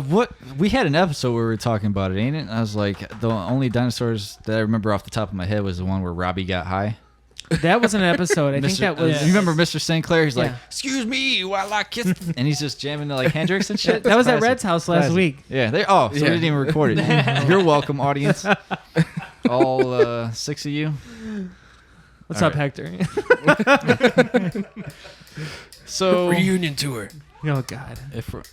What we had an episode where we were talking about it, ain't it? I was like, the only dinosaurs that I remember off the top of my head was the one where Robbie got high. that was an episode. I think Mr. that was. You remember Mr. St. Clair? He's like, Yeah. "Excuse me while I kiss," and he's just jamming to like Hendrix and shit. That was at Classic. Red's house last Classic. week. Yeah. They. Oh, so Yeah. we didn't even record it. You're welcome, audience. All 6 of you. What's All up, right. Hector? So Reunion tour. Oh God. if we're,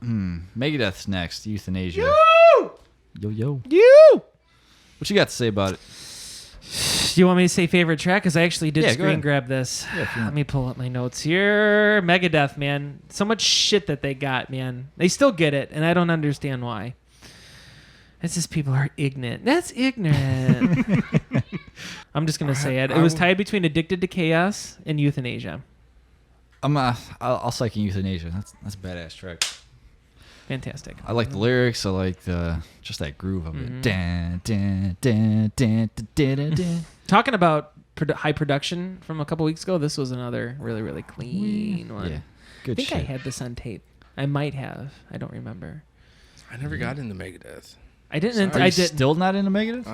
Megadeth's next, Euthanasia. Yo yo. You. What you got to say about it? Do you want me to say favorite track? Because I actually did Yeah, go screen ahead. grab this. Yeah, if you Let want. me pull up my notes here. Megadeth, man. So much shit that they got, man. They still get it, and I don't understand why. It's just people are ignorant. That's ignorant. I'm just gonna say it. It was tied between Addicted to Chaos and Euthanasia. I'll second Euthanasia. That's a badass track. Fantastic. I like the lyrics. I like just that groove of Mhm. it. Dun, dun, dun, dun, dun, dun, dun, dun. Talking about high production from a couple weeks ago, this was another really, really clean one. Yeah, I good think shit. I had this on tape. I might have. I don't remember. I never got into Megadeth. I didn't. Are I you did. still not into Megadeth?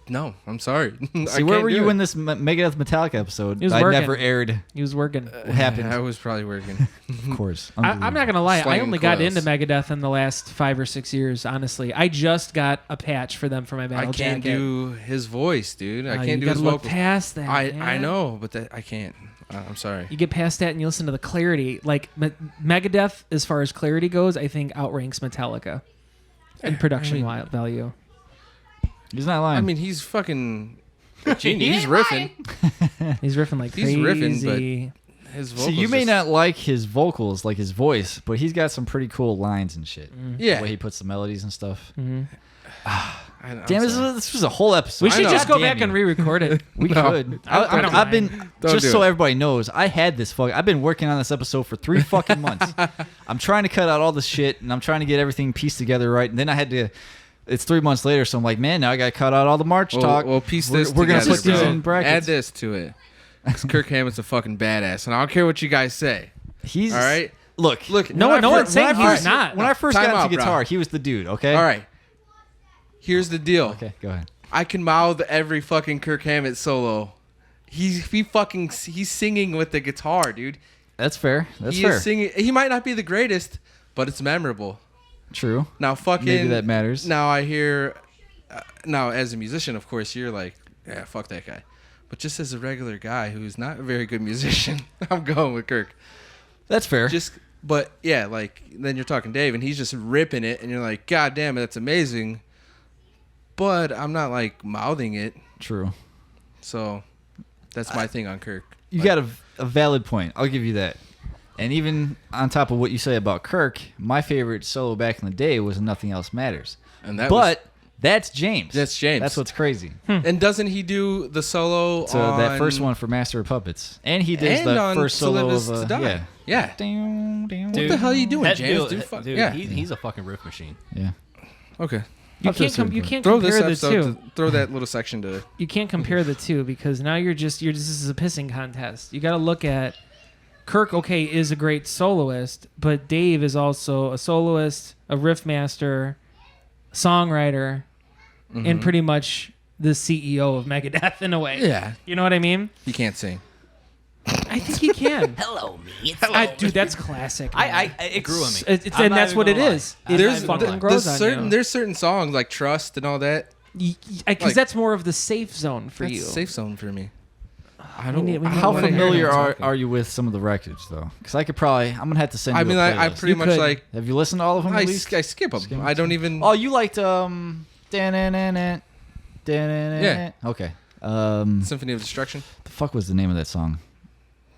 No, I'm sorry. See, where were you in this Megadeth Metallica episode? He was I working. never aired. He was working. What happened? I was probably working. Of course. I'm not gonna lie. I Slanging only got coils. into Megadeth in the last 5 or 6 years. Honestly, I just got a patch for them for my I metal can't jacket. do his voice, dude. I Oh, can't you do his gotta look vocals. past that. I man. know, but that I can't. I'm sorry. You get past that and you listen to the clarity. Like Megadeth, as far as clarity goes, I think outranks Metallica in production value. He's not lying. I mean, he's fucking a genius. He's riffing. He's riffing like He's crazy. riffing, His vocals. so you may just- not like his vocals, like his voice, but he's got some pretty cool lines and shit. Yeah. The way he puts the melodies and stuff. Mhm. I'm Damn, sorry. this was a whole episode. We should know. just go Damn back you. and re-record it. We No. could. I don't I've been mind. Don't just do so it. everybody knows. I had this fuck. I've been working on this episode for 3 fucking months. I'm trying to cut out all the shit, and I'm trying to get everything pieced together right. And then I had to. It's 3 months later, so I'm like, man, now I got to cut out all the March talk. We'll piece We're- this we're gonna together, put these bro. in brackets. Add this to it. 'Cause Kirk Hammett's a fucking badass, and I don't care what you guys say. He's All right? Look, Look, No, when I no fir- one's saying when I he's first- not. when I first Time got out, into bro. guitar, he was the dude. Okay. All right. Here's the deal. Okay, go ahead. I can mouth every fucking Kirk Hammett solo. He's singing with the guitar, dude. That's fair. That's he fair. is singing. He might not be the greatest, but it's memorable. True. Now, fucking. Maybe that matters. Now I hear. Now, as a musician, of course, you're like, yeah, fuck that guy. But just as a regular guy who's not a very good musician, I'm going with Kirk. That's fair. But yeah, like then you're talking Dave, and he's just ripping it, and you're like, God damn it, that's amazing. But I'm not like mouthing it, True. so that's my thing on Kirk. You Like, got a valid point. I'll give you that. And even on top of what you say about Kirk, my favorite solo back in the day was Nothing Else Matters. and that But that's James. That's James. That's what's crazy. and doesn't he do the solo So on that first one for Master of Puppets, and he does and the on first To Live solo Is of to Die. yeah. Yeah. Damn. What the hell are you doing, That James? dude, Dude, fuck, dude, yeah. he's a fucking riff machine. Yeah. Okay. You Up to a can't certain you point. can't Throw this compare the two. episode. Throw that little section to. You can't compare the two because now this is a pissing contest. You got to look at Kirk. Okay, is a great soloist, but Dave is also a soloist, a riff master, songwriter, and pretty much the CEO of Megadeth in a way. Yeah. You know what I mean? He can't sing. I think he can. Hello, me. Dude, that's classic. It grew on me. It's, I'm and not that's even what it gonna lie. is. I'm It not There's even gonna fucking lie. grows on you. There's certain songs like Trust and all that. Because like- that's more of the safe zone for That's you. a safe zone for me. I We need- we need How wanna hear familiar him are you with some of the records though? Because I could probably. I'm gonna have to send you. I mean, a I playlist. pretty You much could. like. Have you listened to all of them I at least? skip them. Skim I don't even. Oh, you liked Dan-dan-dan-dan, Dan-dan-dan-dan. Okay. Symphony of Destruction. The fuck was the name of that song?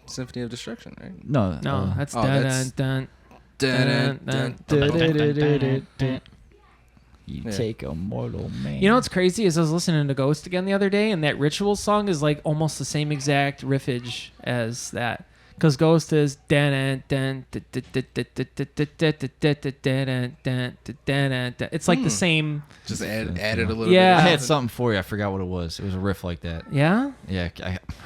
Symphony of Destruction, right? No. No, that's oh, dun, that's- dun, Dun, dun, dun. You Yeah. take a mortal man. You know what's crazy is I was listening to Ghost again the other day, and that Ritual song is like almost the same exact riffage as that. Because Ghost is it's like the same. Just added a little Yeah. I bit. had something for you. I forgot what it was. It was a riff like that. Yeah, Yeah.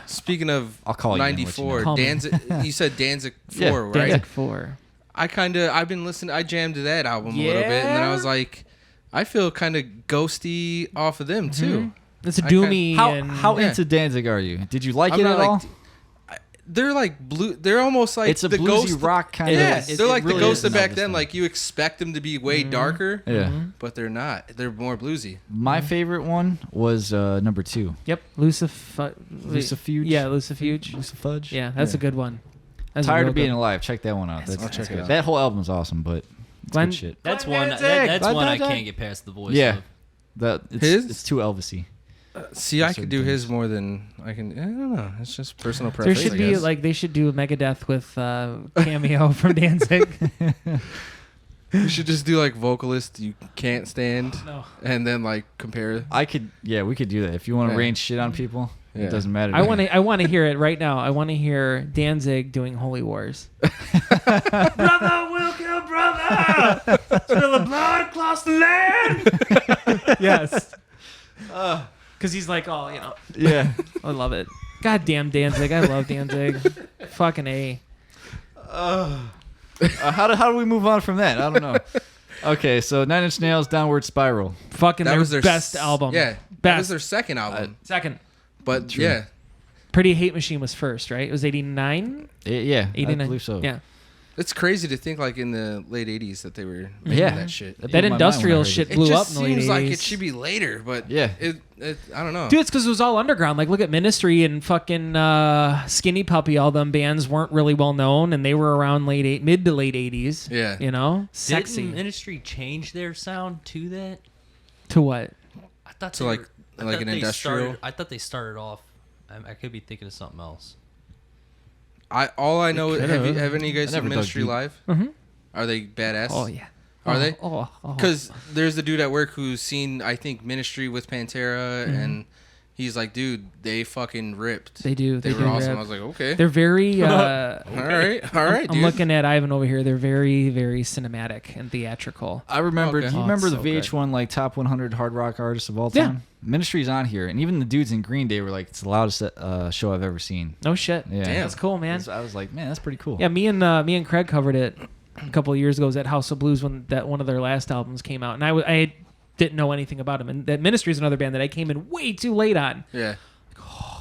Speaking of I'll call you and let you 94, know. Call me. Danzig, you said Danzig 4, Yeah, right? Danzig 4. I've been listening, I jammed to that album a little bit, and then I Yeah? was like, I feel kind of ghosty off of them, too. It's a I kinda- doomy. how and how Yeah. into Danzig are you? Did you like I'm it not at like- all? They're like blue, they're almost like It's a the bluesy ghost. rock kind Yeah, of. they're like the ghost of of back then. Like, you expect them to be way darker, Yeah. but they're not. They're more bluesy. My favorite one was number 2. Yep, Lucifuge? Yeah, Lucifuge. Lucifudge. Yeah, that's a good one. That's a Tired real of Being good one. Alive. Check that one out. That's I'll check it good. out. That whole album's awesome, but it's Glenn- good shit. That's Glenn one. Danzig. That's one I Dun-dun-dun. can't get past the voice. Yeah. Of. It's too Elvisy. See, I certain could do his things. more than I can. I don't know. It's just personal There preference. should I be guess. like they should do Megadeth with cameo from Danzig. You should just do like vocalist you can't stand, No. and then like compare. We could do that. If you want to Yeah. rain shit on people, Yeah. it doesn't matter. I want to hear it right now. I want to hear Danzig doing Holy Wars. Brother will kill brother. Spill the blood across the land. Yes. Because he's like, oh, Yeah. I love it. Goddamn Danzig. I love Danzig. Fucking A. How do we move on from that? I don't know. Okay, so Nine Inch Nails, Downward Spiral. Fucking That their was their best s- album. Yeah, That was Best. their second album. Second. But True. yeah, Pretty Hate Machine was first, right? It was 89? Yeah, 89. I believe so. Yeah. it's crazy to think like in the late 80s that they were making Yeah. that shit. Blew That my mind when I industrial heard shit it. blew it up just in the late seems like 80s. it should be later, but Yeah. I don't know. Dude, it's because it was all underground. Like, look at Ministry and fucking Skinny Puppy. All them bands weren't really well known, and they were around mid to late 80s. Yeah. You know? Sexy. Didn't Ministry change their sound to that? To what? I thought So they like- were- I like thought an they industrial? I thought they started off. I could be thinking of something else. All I know, have could've. any of you guys I seen never dug Ministry deep. live? Mm-hmm. Are they badass? Oh, yeah. Are Oh, they? Oh, oh. Because there's the dude at work who's seen, I think, Ministry with Pantera, and he's like, dude, they fucking ripped. They do. They They were do awesome. rip. I was like, okay. They're very. All right, I'm dude. looking at Ivan over here. They're very, very cinematic and theatrical. I remember. Okay. Do you Oh, remember it's the so good. VH1 like top 100 hard rock artists of all Yeah. time? Ministry's on here, and even the dudes in Green Day were like, "It's the loudest show I've ever seen." No shit. Yeah, Damn. That's cool, man. I was like, man, that's pretty cool. Yeah, me and Craig covered it a couple of years ago. It was at House of Blues when that one of their last albums came out, and I didn't know anything about him. And that Ministry is another band that I came in way too late on. Yeah.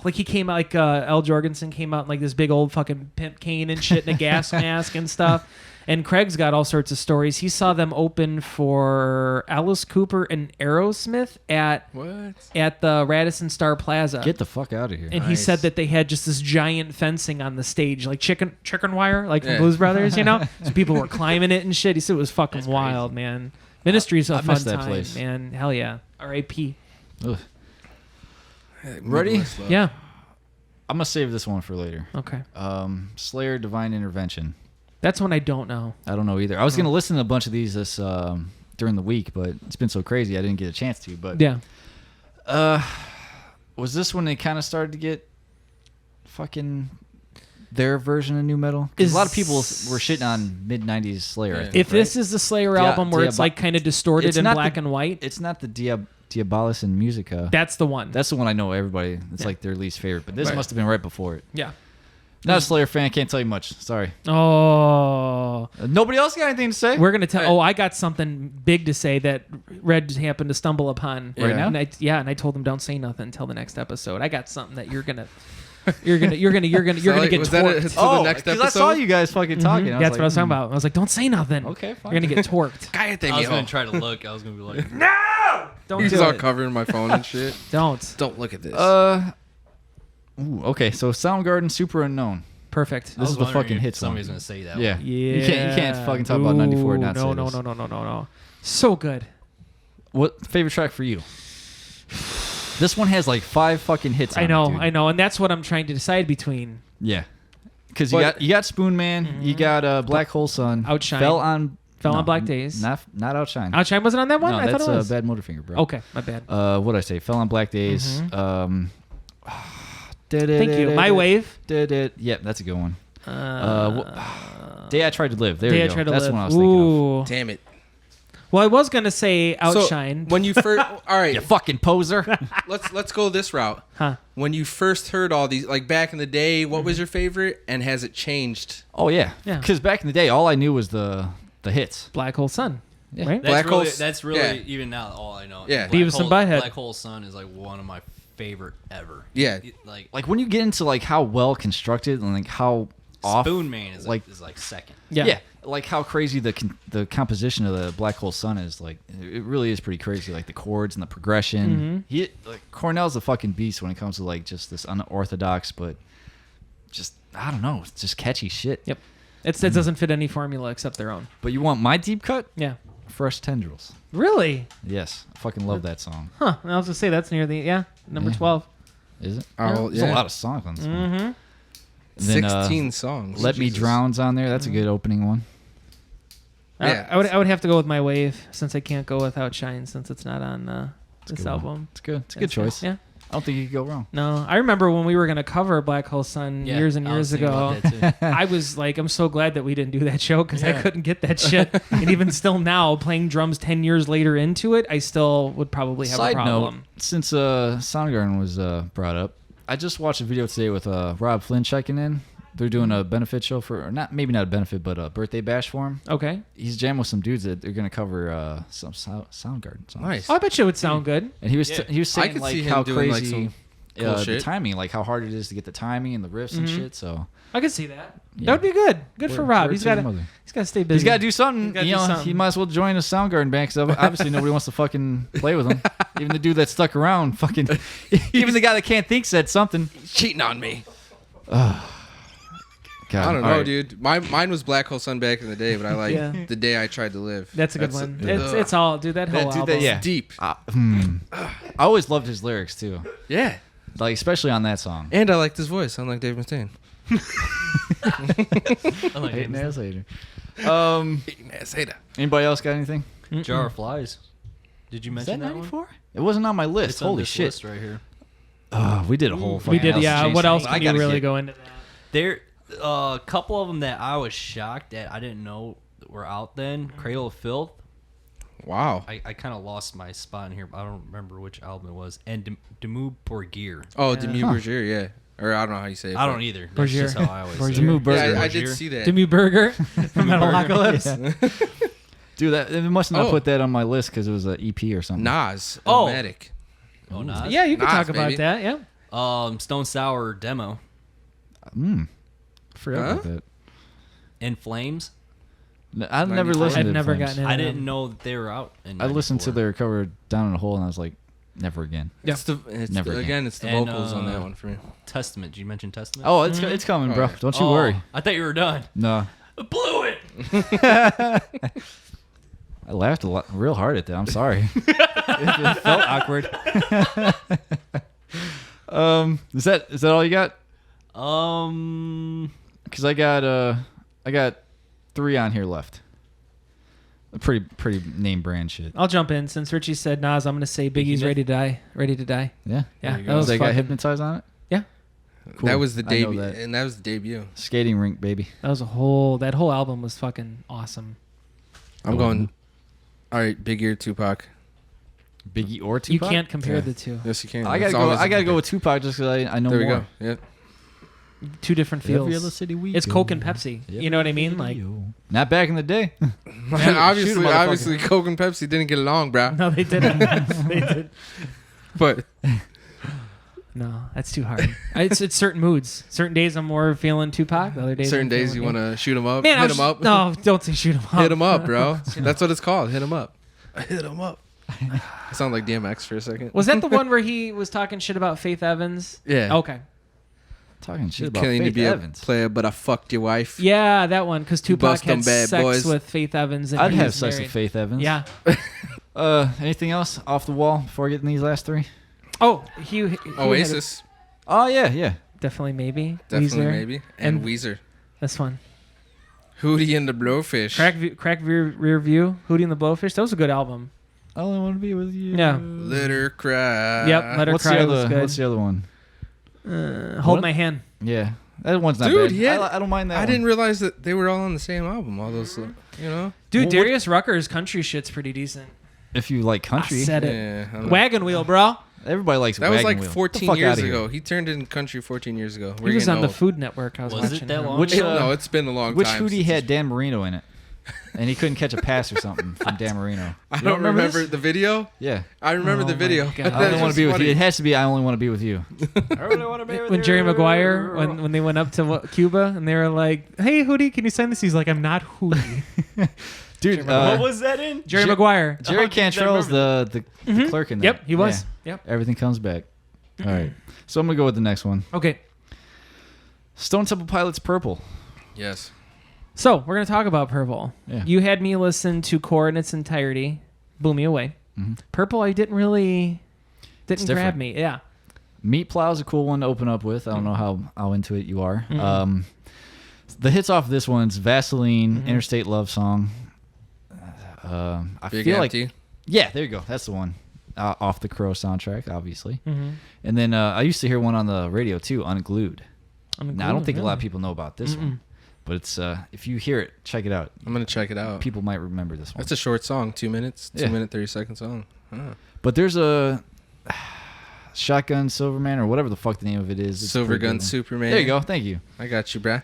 Like he came out, like Al Jorgensen came out in like this big old fucking pimp cane and shit and a gas mask and stuff. And Craig's got all sorts of stories. He saw them open for Alice Cooper and Aerosmith at the Radisson Star Plaza. Get the fuck out of here. And he Nice. said that they had just this giant fencing on the stage, like chicken wire, like from Yeah. Blues Brothers, you know? So people were climbing it and shit. He said it was fucking wild, man. Ministry's a I fun missed that time, place. man. Hell yeah. R.A.P. Ugh. Ready? Midwest love. Yeah. I'm gonna save this one for later. Okay. Slayer, Divine Intervention. That's one I don't know. I don't know either. I was gonna listen to a bunch of these this during the week, but it's been so crazy I didn't get a chance to. But Yeah. was this when they kind of started to get fucking their version of new metal? 'Cause a lot of people were shitting on mid '90s Slayer. I Yeah. think, If right? this is the Slayer album where it's like kind of distorted It's in not black the- and white, it's not the Diabolus in Musica. that's the one. That's the one I know everybody. It's like their least favorite, but this Right. must have been right before it. yeah. Not a Slayer fan. Can't tell you much. Sorry. Oh. Nobody else got anything to say? We're gonna tell. Oh, I got something big to say that Red happened to stumble upon Right now? And I told him don't say nothing until the next episode. I got something that you're gonna get was that torqued. it? So the next because episode? I saw you guys fucking talking. Mhm. I That's was what I was like, talking about. I was like, don't say nothing. Okay, fine. You're gonna get torqued. Cállate, I was gonna mijo. try to look. I was gonna be like, Don't He's do all it. covering my phone and shit. Don't. Don't look at this. Okay, so Soundgarden, Super Unknown. Perfect. This is the fucking hit song. Somebody's gonna say that. Yeah. one. Yeah. You can't fucking talk about 94 and not no, say no, this. no. So good. What favorite track for you? This one has like 5 fucking hits on I know, it, dude. I know, and that's what I'm trying to decide between. Yeah. Because But- you got Spoon Man, you got Black Hole Sun. Outshine. Fell on Black Days. Not Outshine. Outshine wasn't on that one. No, I that's thought it was. Bad Motorfinger, bro. Okay, my bad. What did I say? Fell on Black Days. Thank you. My Wave. Yep, that's a good one. Day I Tried to Live. There Day you I go. Tried to That's Live. the one I was thinking of. Ooh. Damn it. Well, I was gonna say So, Outshine. when you first, all right, You fucking poser. let's go this route. Huh. When you first heard all these, like back in the day, what was your favorite, and has it changed? Oh yeah. Yeah. Because back in the day, all I knew was the hits. Black Hole Sun. Yeah. Right? Black Hole- That's really yeah. even now all I know. Yeah. Beavis and Butthead. Black Hole Sun is like one of my favorite ever. Yeah. Like when you get into like how well constructed and like how off Spoon Man is like like second. Yeah. like how crazy the composition of the Black Hole Sun is. Like it really is pretty crazy. Like the chords and the progression. Cornell's a fucking beast when it comes to like just this unorthodox, but just I don't know, it's just catchy shit. Yep. It doesn't fit any formula except their own. But you want my deep cut? Yeah. Fresh Tendrils. Really? Yes, I fucking love that song. Huh. I was gonna say that's near the number Yeah. 12. Is it? Oh, There's a lot of songs on this one. Mm-hmm. Then, 16 songs. Let Me Jesus. Drown's on there. That's a good opening one. Yeah. I would have to go with My Wave since I can't go with Outshine since it's not on this good one. album. It's good. It's a good choice. Yeah. I don't think you could go wrong. No, I remember when we were gonna cover Black Hole Sun Yeah, years and I was years thinking ago. about that too. I was like, I'm so glad that we didn't do that show because I Yeah. couldn't get that shit. And even still now, playing drums 10 years later into it, I still would probably have a Side note, problem. since Soundgarden was brought up, I just watched a video today with Rob Flynn checking in. They're doing a benefit show for, or not, maybe not a benefit, but a birthday bash for him. Okay. He's jamming with some dudes that they're gonna cover some Soundgarden songs. Nice. Oh, I bet you it would sound good. And he was Yeah. he was I saying could like see him how doing, like, crazy some cool the shit. timing, like how hard it is to get the timing and the riffs and shit. So I could see that. Yeah. That would be good. Good for Word- Rob. word He's to got his to. mother. He's got to stay busy. He's got to do something. He's gotta You do know, something. he might as well join a Soundgarden band because obviously nobody wants to fucking play with him. Even the dude that stuck around, fucking, even the guy that can't think said something. Cheating on me. God, I don't all know, right. dude. Mine was Black Hole Sun back in the day, but I like Yeah. The Day I Tried to Live. That's a good That's one. It's all, dude. That whole That, dude, album. that's Yeah. deep. I always loved his lyrics too, Yeah. like especially on that song. And I liked his voice, unlike Dave Mustaine. Hating ass hater. Hating ass hater. Anybody else got anything? Jar of Flies. Did you Is that mention that one? 94? It wasn't on my list. It's on Holy this shit! list right here. We did a whole. We fucking did. Alice in Yeah. Chains What thing. else I can you gotta really get- go into that? There, a couple of them that I was shocked that I didn't know were out then. Cradle of Filth. Wow. I kind of lost my spot in here, but I don't remember which album it was. And Demu Borgir. Oh, Yeah. Demi Berger, yeah. Or I don't know how you say it. I but- don't either. That's just Borgir. how I always Borgir. say it. Demu Berger. Yeah, I did Borgir. see that. Demi Burger from Metalocalypse. Dude, that it must not Oh. put that on my list because it was an EP or something. Nas. Oh. Illmatic. Oh, Nas? Yeah, you can Nas, talk about baby. that. Yeah. Stone Sour demo. Forgot Huh? about that. In Flames. I've never 94? listened I've to never Flames. gotten into I didn't them. know that they were out. In I listened to 94. their cover "Down in a Hole" and I was like, never again. Yeah. It's Never the, again. again, it's the And, vocals on that one for me. Testament. Did you mention Testament? Oh, it's coming, Oh, bro. yeah. Don't you worry. I thought you were done. No, I blew it. I laughed a lot, real hard at that. I'm sorry. it felt awkward. Is that all you got? Because I got 3 on here left. Pretty name brand shit. I'll jump in since Richie said Nas. I'm gonna say Biggie's "Ready to Die." Ready to Die. Yeah. Yeah, you that go. was They got fucking- hypnotized on it. Yeah, Cool. That was the I know debut, that. and that was the debut. Skating rink, baby. that was that whole album was fucking awesome. I'm going. All right, Big Ear, Tupac. Biggie or You Tupac? can't compare Yeah. the two. Yes, you can. I That's gotta all go. as a I gotta go compare. with Tupac just because I know There we more. go. Yeah. Two different Every other feels. city we It's go. Coke and Pepsi. Yep. You know what I mean? Like, Not back in the day. shoot obviously, a motherfucker. obviously, Coke and Pepsi didn't get along, bro. no, they didn't. They did. But No, that's too hard. It's certain moods. Certain days I'm more feeling Tupac. The other days, certain I'm days you feeling want to shoot them up, Man, hit them up, No, don't say shoot him up. hit them up, bro. That's what it's called. Hit them up. Hit them up. I sound like DMX for a second. Was that the one where he was talking shit about Faith Evans? Yeah. Okay. Talking shit You about claim to Faith be Evans. a player, but I fucked your wife. Yeah, that one because Tupac bust them had bad sex boys. with Faith Evans. And I'd he have was sex married. with Faith Evans. Yeah. Anything else off the wall before I get in these last 3? Oh, he had Oasis, Oh yeah. definitely maybe. definitely Weezer. maybe, and And- Weezer. That's fun. Hootie and the Blowfish. Crack rear view. Hootie and the Blowfish. That was a good album. I only want to be with you. Yeah. Let her cry. Yep. Let Her What's Cry the was other? good. What's the other one? Hold What? My Hand. Yeah, that one's not Dude, bad. yeah. I don't mind that. I one. didn't realize that they were all on the same album. All those, you know. Dude, Well, what- Darius Rucker's country shit's pretty decent. If you like country, I said it. Yeah, I don't know. Wagon Wheel, bro. everybody likes. That was Wagon like Wheel. Get the 14 fuck years outta here. ago. He turned in country 14 years ago. He was on the old. Food Network. I was Was it watching that him. long? Which No, it's been a long which time. Hootie had Dan Marino in it, and he couldn't catch a pass or something from Dan Marino. I You don't remember this? the video. Yeah, I remember Oh the my video. God. I only want to be with you. It has to be. I only want to be with you. I really want to be with When you. Jerry Maguire, when they went up to Cuba and they were like, "Hey, Hootie, can you sign this?" He's like, "I'm not Hootie." Dude, What was that in? Jerry Jer- Maguire. Jerry I Cantrell's the clerk in that. Yep, he was. Yeah. Yep. Everything comes back. All right, so I'm gonna go with the next one. Okay, Stone Temple Pilots, Purple. Yes. so we're gonna talk about Purple. Yeah. You had me listen to Core in its entirety, blew me away. Mhm. Purple, I didn't grab different. me. Yeah. Meat Plow's a cool one to open up with. I don't know how into it you are. Mm-mm. The hits off this one's Vaseline, Interstate Love Song. I Big feel Empty. like yeah, there you go. That's the one off the Crow soundtrack, obviously. Mm-hmm. And then I used to hear one on the radio too, Unglued. Now I don't think a lot of people know about this one, but it's if you hear it, check it out. I'm gonna check it out. People might remember this one. That's a short song, 2 minutes, Yeah. 2 minute 30-second song. Huh. But there's a Shotgun Silverman or whatever the fuck the name of it is. It's a Silver pretty good Gun one. Superman. There you go. Thank you. I got you, bruh.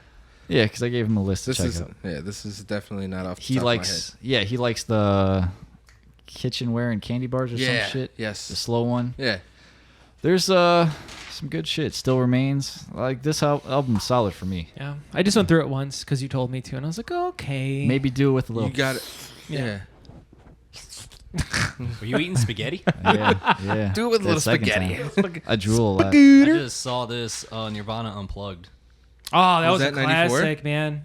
Yeah, because I gave him a list to This check is out. this is definitely not off the He top likes, of he likes the kitchenware and candy bars or my head. some shit. The Yes. slow one. Yeah. There's some good shit. Still Remains. Like this album's solid for me. Yeah, I just went through it once because you told me to, and I was like, okay. Maybe do it with a little. You got it. Yeah. Were you eating spaghetti? Yeah. Do it with a That little second spaghetti. time. I drool a lot. I just saw this Nirvana Unplugged. Oh, that was Was a that 94? classic, man.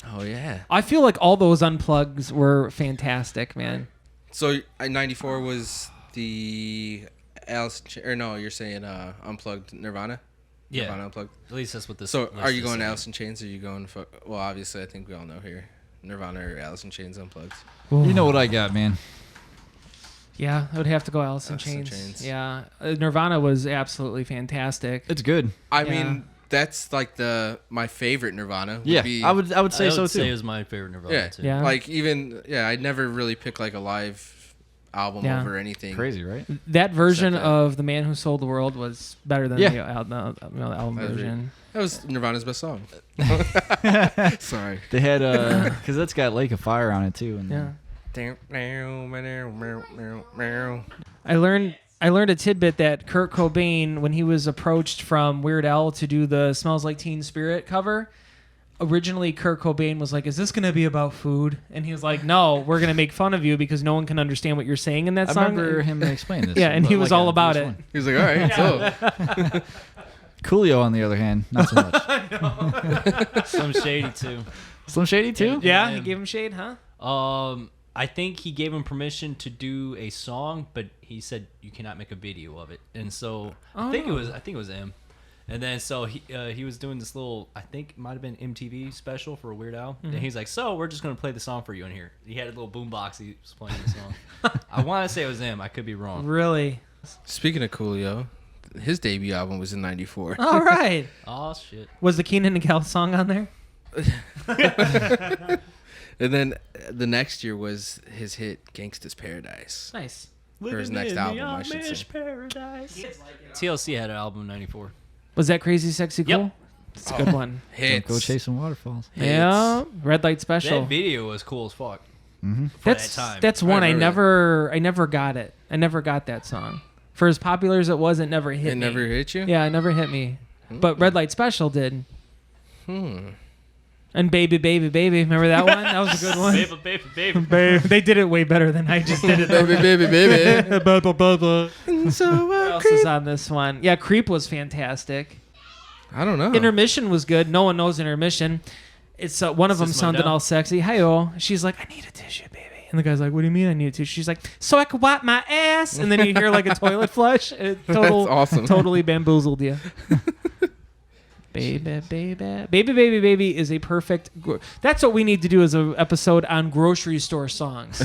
Oh yeah. I feel like all those unplugs were fantastic, man. So 94 was the Alice or no? You're saying Unplugged Nirvana? Yeah, Nirvana Unplugged. at least that's what this. So list are you is going saying. Alice in Chains? Or are you going? Well, obviously, I think we all know here. Nirvana or Alice in Chains Unplugged. You know what I got, man. Yeah, I would have to go Alice in Alice in Chains. Chains. Yeah, Nirvana was absolutely fantastic. It's good. I Yeah. mean, that's like my favorite Nirvana. Would Yeah, be, I would say so Say it too. was my favorite Nirvana Yeah. too. Yeah. Like I'd never really pick like a live album Yeah. over anything. Crazy, right? That version Except that. of "The Man Who Sold the World" was better than Yeah. the album I agree. version. That was Nirvana's best song. Sorry. They had because that's got Lake of Fire on it too. And Yeah, Yeah. I learned a tidbit that Kurt Cobain, when he was approached from Weird Al to do the "Smells Like Teen Spirit" cover, originally Kurt Cobain was like, "Is this gonna be about food?" And he was like, "No, we're gonna make fun of you because no one can understand what you're saying in that I song." remember him explaining this. Yeah, and he Like was all on about Bruce it. One. He was like, all right, so Coolio, on the other hand, not so much. Some shady too. Slim Shady too. Yeah, he him. gave him shade, huh? I think he gave him permission to do a song, but he said you cannot make a video of it. And so I think it was him. And then so he was doing this little, I think it might have been MTV special for Weird Al. And he's like, so we're just gonna play the song for you in here. He had a little boombox. He was playing the song. I want to say it was him. I could be wrong. Really? speaking of Coolio, his debut album was in '94. All right. Oh shit. Was the Keenan and Kel song on there? And then the next year was his hit "Gangsta's Paradise." Nice. Or his next album, I should say. TLC had an album in '94. Was that Crazy Sexy Yep. Cool? It's a good one. Hits. Go chasing waterfalls. Yeah. Red Light Special. That video was cool as fuck. Mm-hmm. For that time. That's one I remember never got it. I never got that song. For as popular as it was, it never hit It me. never hit you? Yeah, it never hit me. But Red Light Special did. And Baby Baby Baby, remember that one? That was a good one. baby. They did it way better than I just did it. Baby, baby, baby. What So else is on this one? Yeah, Creep was fantastic. I don't know. Intermission was good. No one knows Intermission. It's one of them System sounded Down? all sexy. Hi-yo. She's like, I need a tissue, baby. And the guy's like, what do you mean I need a tissue? She's like, so I could wipe my ass. And then you hear like a toilet flush. It That's awesome. Totally bamboozled you. Baby, baby, baby, baby, baby is a perfect. That's what we need to do as an episode on grocery store songs.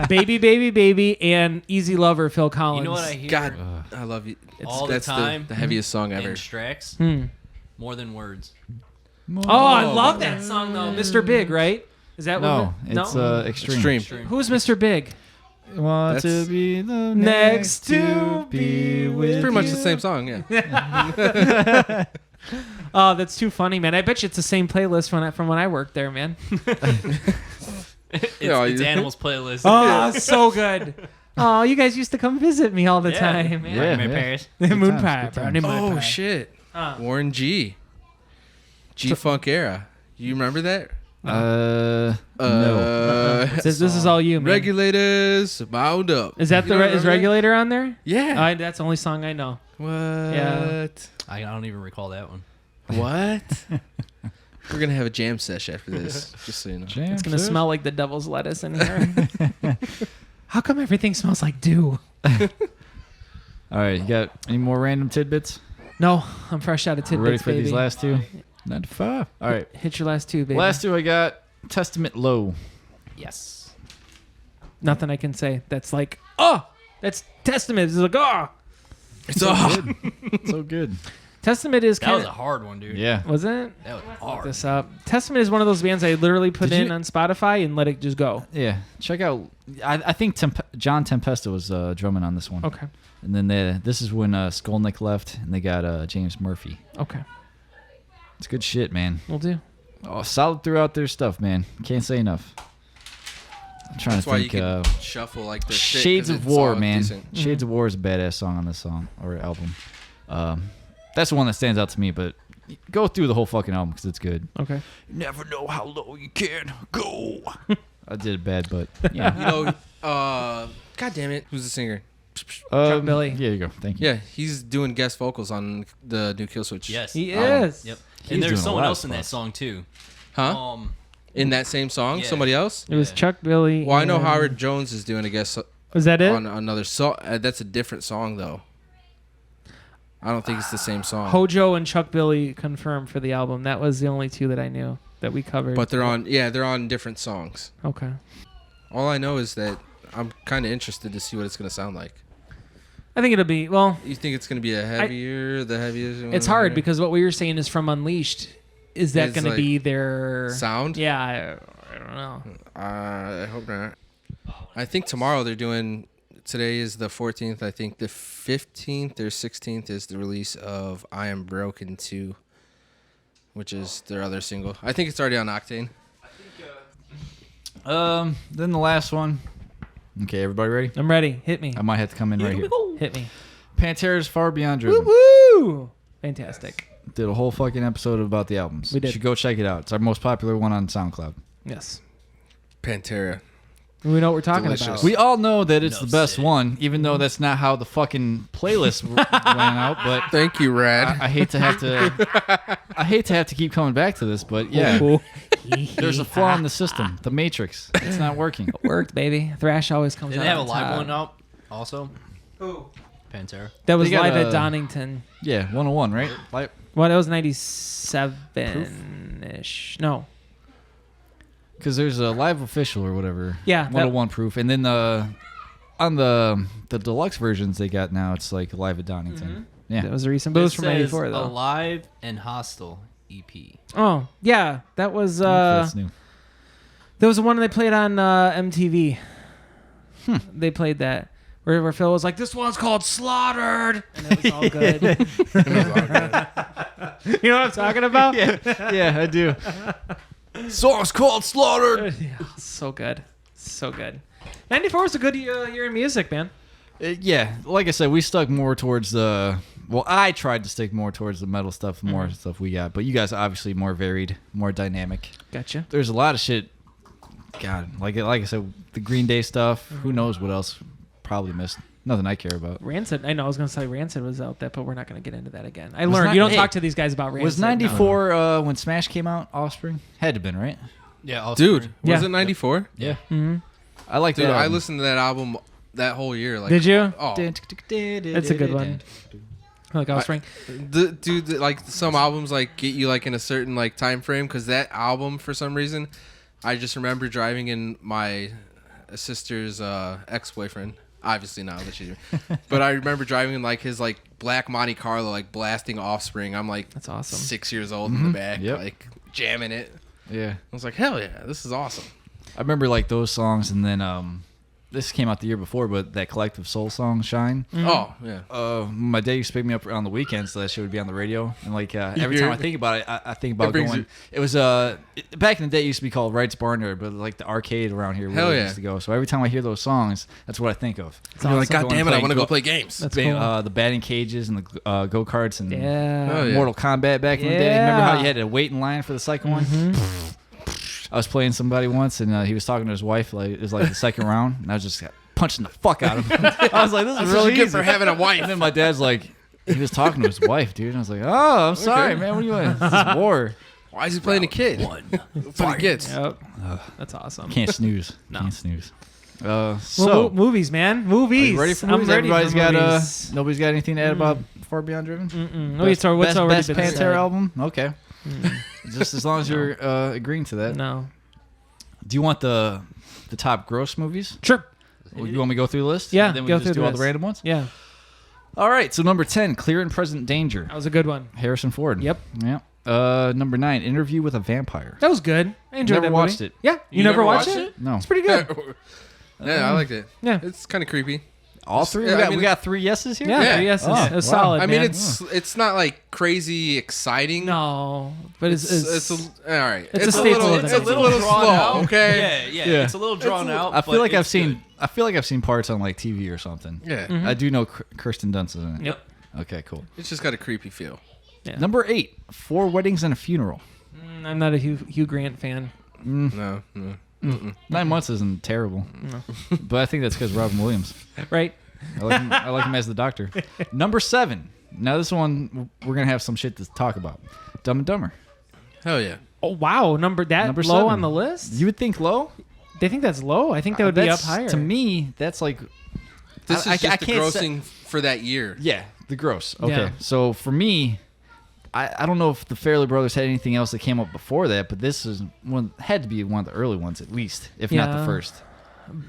Baby, baby, baby, and Easy Lover, Phil Collins. You know what I hear? God, I love you. All the That's time. the heaviest song in ever. Strax, More Than Words. Oh, I love that song though, Mr. Big, right? Is that No, what? it's Extreme. Extreme. Who's Mr. Big? Want to That's- be the Next to be with It's pretty much you. the same song, yeah. Oh, that's too funny, man. I bet you it's the same playlist from when I worked there, man. It's, Yeah, it's you- Animals playlist. Oh, so good. Oh, you guys used to come visit me all the Yeah. time. Man. Yeah. My Paris. Moon times, pie, good brownie times. moon Oh pie. shit. Huh. Warren G. G-Funk era. You remember that? No. This is all you, man. Regulators bound up. Is that You don't is remember that? Regulator on there? Yeah. That's the only song I know. What? Yeah. I don't even recall that one. What? We're gonna have a jam sesh after this, just so you know. It's gonna smell like the devil's lettuce in here. How come everything smells like dew? All right, you got any more random tidbits? No, I'm fresh out of We're tidbits, ready for baby. these last two? 95. All right, Hit your last two, baby. last two I got Testament Low. Yes. Nothing I can say. That's like, oh, that's Testament. It's like, oh, It's all So good. Testament is That kind was a of. hard one, dude. Yeah. Was it? That was Look hard. this up. Testament is one of those bands I literally put Did in you- on Spotify and let it just go. Yeah. Check out. I think John Tempesta was drumming on this one. Okay. And then this is when Skolnick left, and they got James Murphy. Okay, It's good shit, man. we'll do. Oh, solid throughout their stuff, man. Can't say enough. I'm trying That's to why think. you can shuffle like this. Shades of War, man. Shades of War is a badass song on this song or album. That's the one that stands out to me, but go through the whole fucking album because it's good. Okay. You never know how low you can go. I did it bad, but yeah. You know, God damn it, who's the singer? Chuck Billy. Yeah, you go. Thank you. Yeah, he's doing guest vocals on the new Killswitch. Yes. He album. is. Yep. He's And doing there's a someone lot else of in that stuff. song too. Huh? In that same song, Yeah. somebody else? It was Yeah. Chuck Billy. Well, I know and- Howard Jones is doing a guest Was that it? on another song. That's a different song though. I don't think it's the same song. Hojo and Chuck Billy confirmed for the album. That was the only two that I knew that we covered. But they're on different songs. Okay. All I know is that I'm kind of interested to see what it's going to sound like. I think it'll be, well, You think it's going to be the heaviest? it's hard because what we were saying is from Unleashed. Is that It's going to like be their sound? Yeah, I don't know. I hope not. I think tomorrow they're doing. Today is the 14th. I think the 15th or 16th is the release of I Am Broken 2, which is their other single. I think it's already on Octane. Then the last one. Okay, everybody ready? I'm ready. Hit me. I might have to come in right here. Hit me. Pantera's Far Beyond Driven. Woo! Fantastic. Did a whole fucking episode about the albums. We did. You should go check it out. It's our most popular one on SoundCloud. Yes. Pantera. We know what we're talking Delicious. about. We all know that it's No the best shit. one, even though that's not how the fucking playlist went out. But Thank you, Rad. I hate to have to. I hate to have to keep coming back to this, but yeah, there's a flaw in the system. The Matrix. It's not working. It worked, baby. Thrash always comes Did out they have a on live top. one out also? Who? Pantera. That was They got live at a- Donington. Yeah, 101, right? Like, Well, that was 97-ish. No. because there's a live official or whatever. Yeah, that- 101 proof, and then on the deluxe versions they got now, it's like live at Donington. Yeah, That was a recent. But it was from says 94, though. Alive and Hostile E EP. Oh, yeah. That was that's new. there was one they played on MTV. They played that. Where Phil was like, this one's called Slaughtered. And it was all good. You know what I'm talking about? Yeah, I do. Song's called Slaughtered. Yeah, so good. So good. 94 was a good year in music, man. Yeah, like I said, we stuck more towards the. Well, I tried to stick more towards the metal stuff, more stuff we got, but you guys obviously more varied, more dynamic. Gotcha. There's a lot of shit. God, like I said, the Green Day stuff. Who knows what else? Probably missed. Nothing I care about. Rancid. I know I was going to say Rancid was out there, but we're not going to get into that again. I Was learned not- you don't hey, talk to these guys about Rancid. Was no. '94 when Smash came out? Offspring had to been right. Yeah, Dude, Yeah. was it 94? Yeah, Mhm. I like Dude, that. I album. listened to that album that whole year. Like, Did you? Oh, It's a good one. Like Offspring. like some albums like get you like in a certain like time frame because that album for some reason, I just remember driving in my sister's ex-boyfriend. Obviously now that she's, but I remember driving in like his like black Monte Carlo like blasting Offspring. I'm like That's awesome. 6 years old in the back, Yep. like jamming it. Yeah, I was like, hell yeah, this is awesome. I remember like those songs, and then this came out the year before, but that Collective Soul song, "Shine." Oh yeah. My dad used to pick me up on the weekends, so that shit would be on the radio. And like every hear time I it? think about it, I think about brings going. It was back in the day, it used to be called Wright's Barnyard, but like the arcade around here where Hell we yeah. used to go. So every time I hear those songs, that's what I think of. You're like, awesome. God damn it, I want to go Go- play games. That's cool. The batting cages and the go karts and Yeah. Oh, yeah. Mortal Kombat back in the day. Remember how Yeah. you had to wait in line for the second one? I was playing somebody once, and he was talking to his wife. Like it was like the second round, and I was just punching the fuck out of him. I was like, "This is That's really what you get easy." for having a wife. And then my dad's like, he was talking to his wife, dude. And I was like, "Oh, I'm sorry, man. What are you doing? This is war. Why is he playing a kid? That's what he gets. Yep. That's awesome. Can't snooze. No. Can't snooze." Well, So, movies, man. are Movies. you ready for I'm movies? ready Everybody's for got movies. nobody's got anything to add about Far Beyond Driven? Mm-mm. Wait, so what's already best been Pantera said? album? Okay. Just as long as you're agreeing to that. No. Do you want the top gross movies? Sure. Or you want me to go through the list? Yeah, And then we go just through do the all the list. random ones? Yeah. All right. So number 10, Clear and Present Danger. That was a good one. Harrison Ford. Yep. Yeah. Number 9, Interview with a Vampire. That was good. I enjoyed Never that watched movie. it. Yeah. You never watched it? No. It's pretty good. Yeah, I liked it. Yeah. It's kind of creepy. All three? I We mean, got 3 yeses here? Yeah, Yeah. yes, Oh, it's wow. solid. I mean, man. it's not like crazy exciting. no, but it's all right. it's a staple little, of it's it. a little drawn slow. out. Okay. Yeah. It's a little drawn out. I feel but like I've it's seen good. I feel like I've seen parts on like TV or something. Yeah. Mm-hmm. I do know Kirsten Dunst is in it. Yep. Okay, cool. It's just got a creepy feel. Yeah. Number 8, 4 Weddings and a Funeral. I'm not a Hugh Grant fan. No. 9 months isn't terrible, but I think that's because Robin Williams. Right? I like him as the doctor. Number 7. Now this one we're gonna have some shit to talk about. Dumb and Dumber. Hell yeah. Oh wow, number Number low 7. on the list. You would think low? They think that's low. I think that would be up That's- higher. To me, that's like This I is just the can't say- grossing for that year. yeah, the gross. Okay, Yeah. so for me, I don't know if the Fairley Brothers had anything else that came up before that, but this is had to be one of the early ones at least, if not the Yeah. first.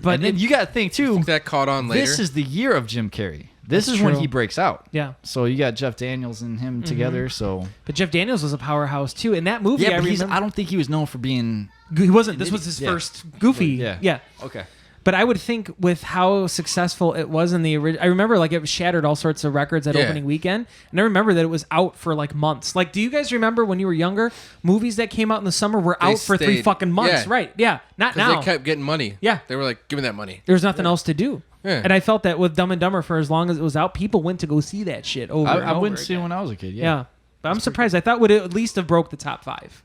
but And then you got to think too. That caught on later. This is the year of Jim Carrey. This That's is when true. he breaks out. yeah. So you got Jeff Daniels and him together. So But Jeff Daniels was a powerhouse too. In that movie, yeah, I but remember I don't think he was known for being. he wasn't. This was his Yeah. first Goofy. Yeah. Yeah. Okay. But I would think with how successful it was in the original, I remember like it shattered all sorts of records at Yeah. opening weekend, and I remember that it was out for like months. Like, do you guys remember when you were younger, movies that came out in the summer were They out for 3 stayed. fucking months? Yeah. Right? Yeah, not Because now. they kept getting money. Yeah. They were like, give me that money. There's nothing else to do. Yeah. And I felt that with Dumb and Dumber, for as long as it was out, people went to go see that shit over and I over wouldn't see it again. when I was a kid. Yeah. Yeah. But I'm surprised. I thought would it at least have broke the top 5.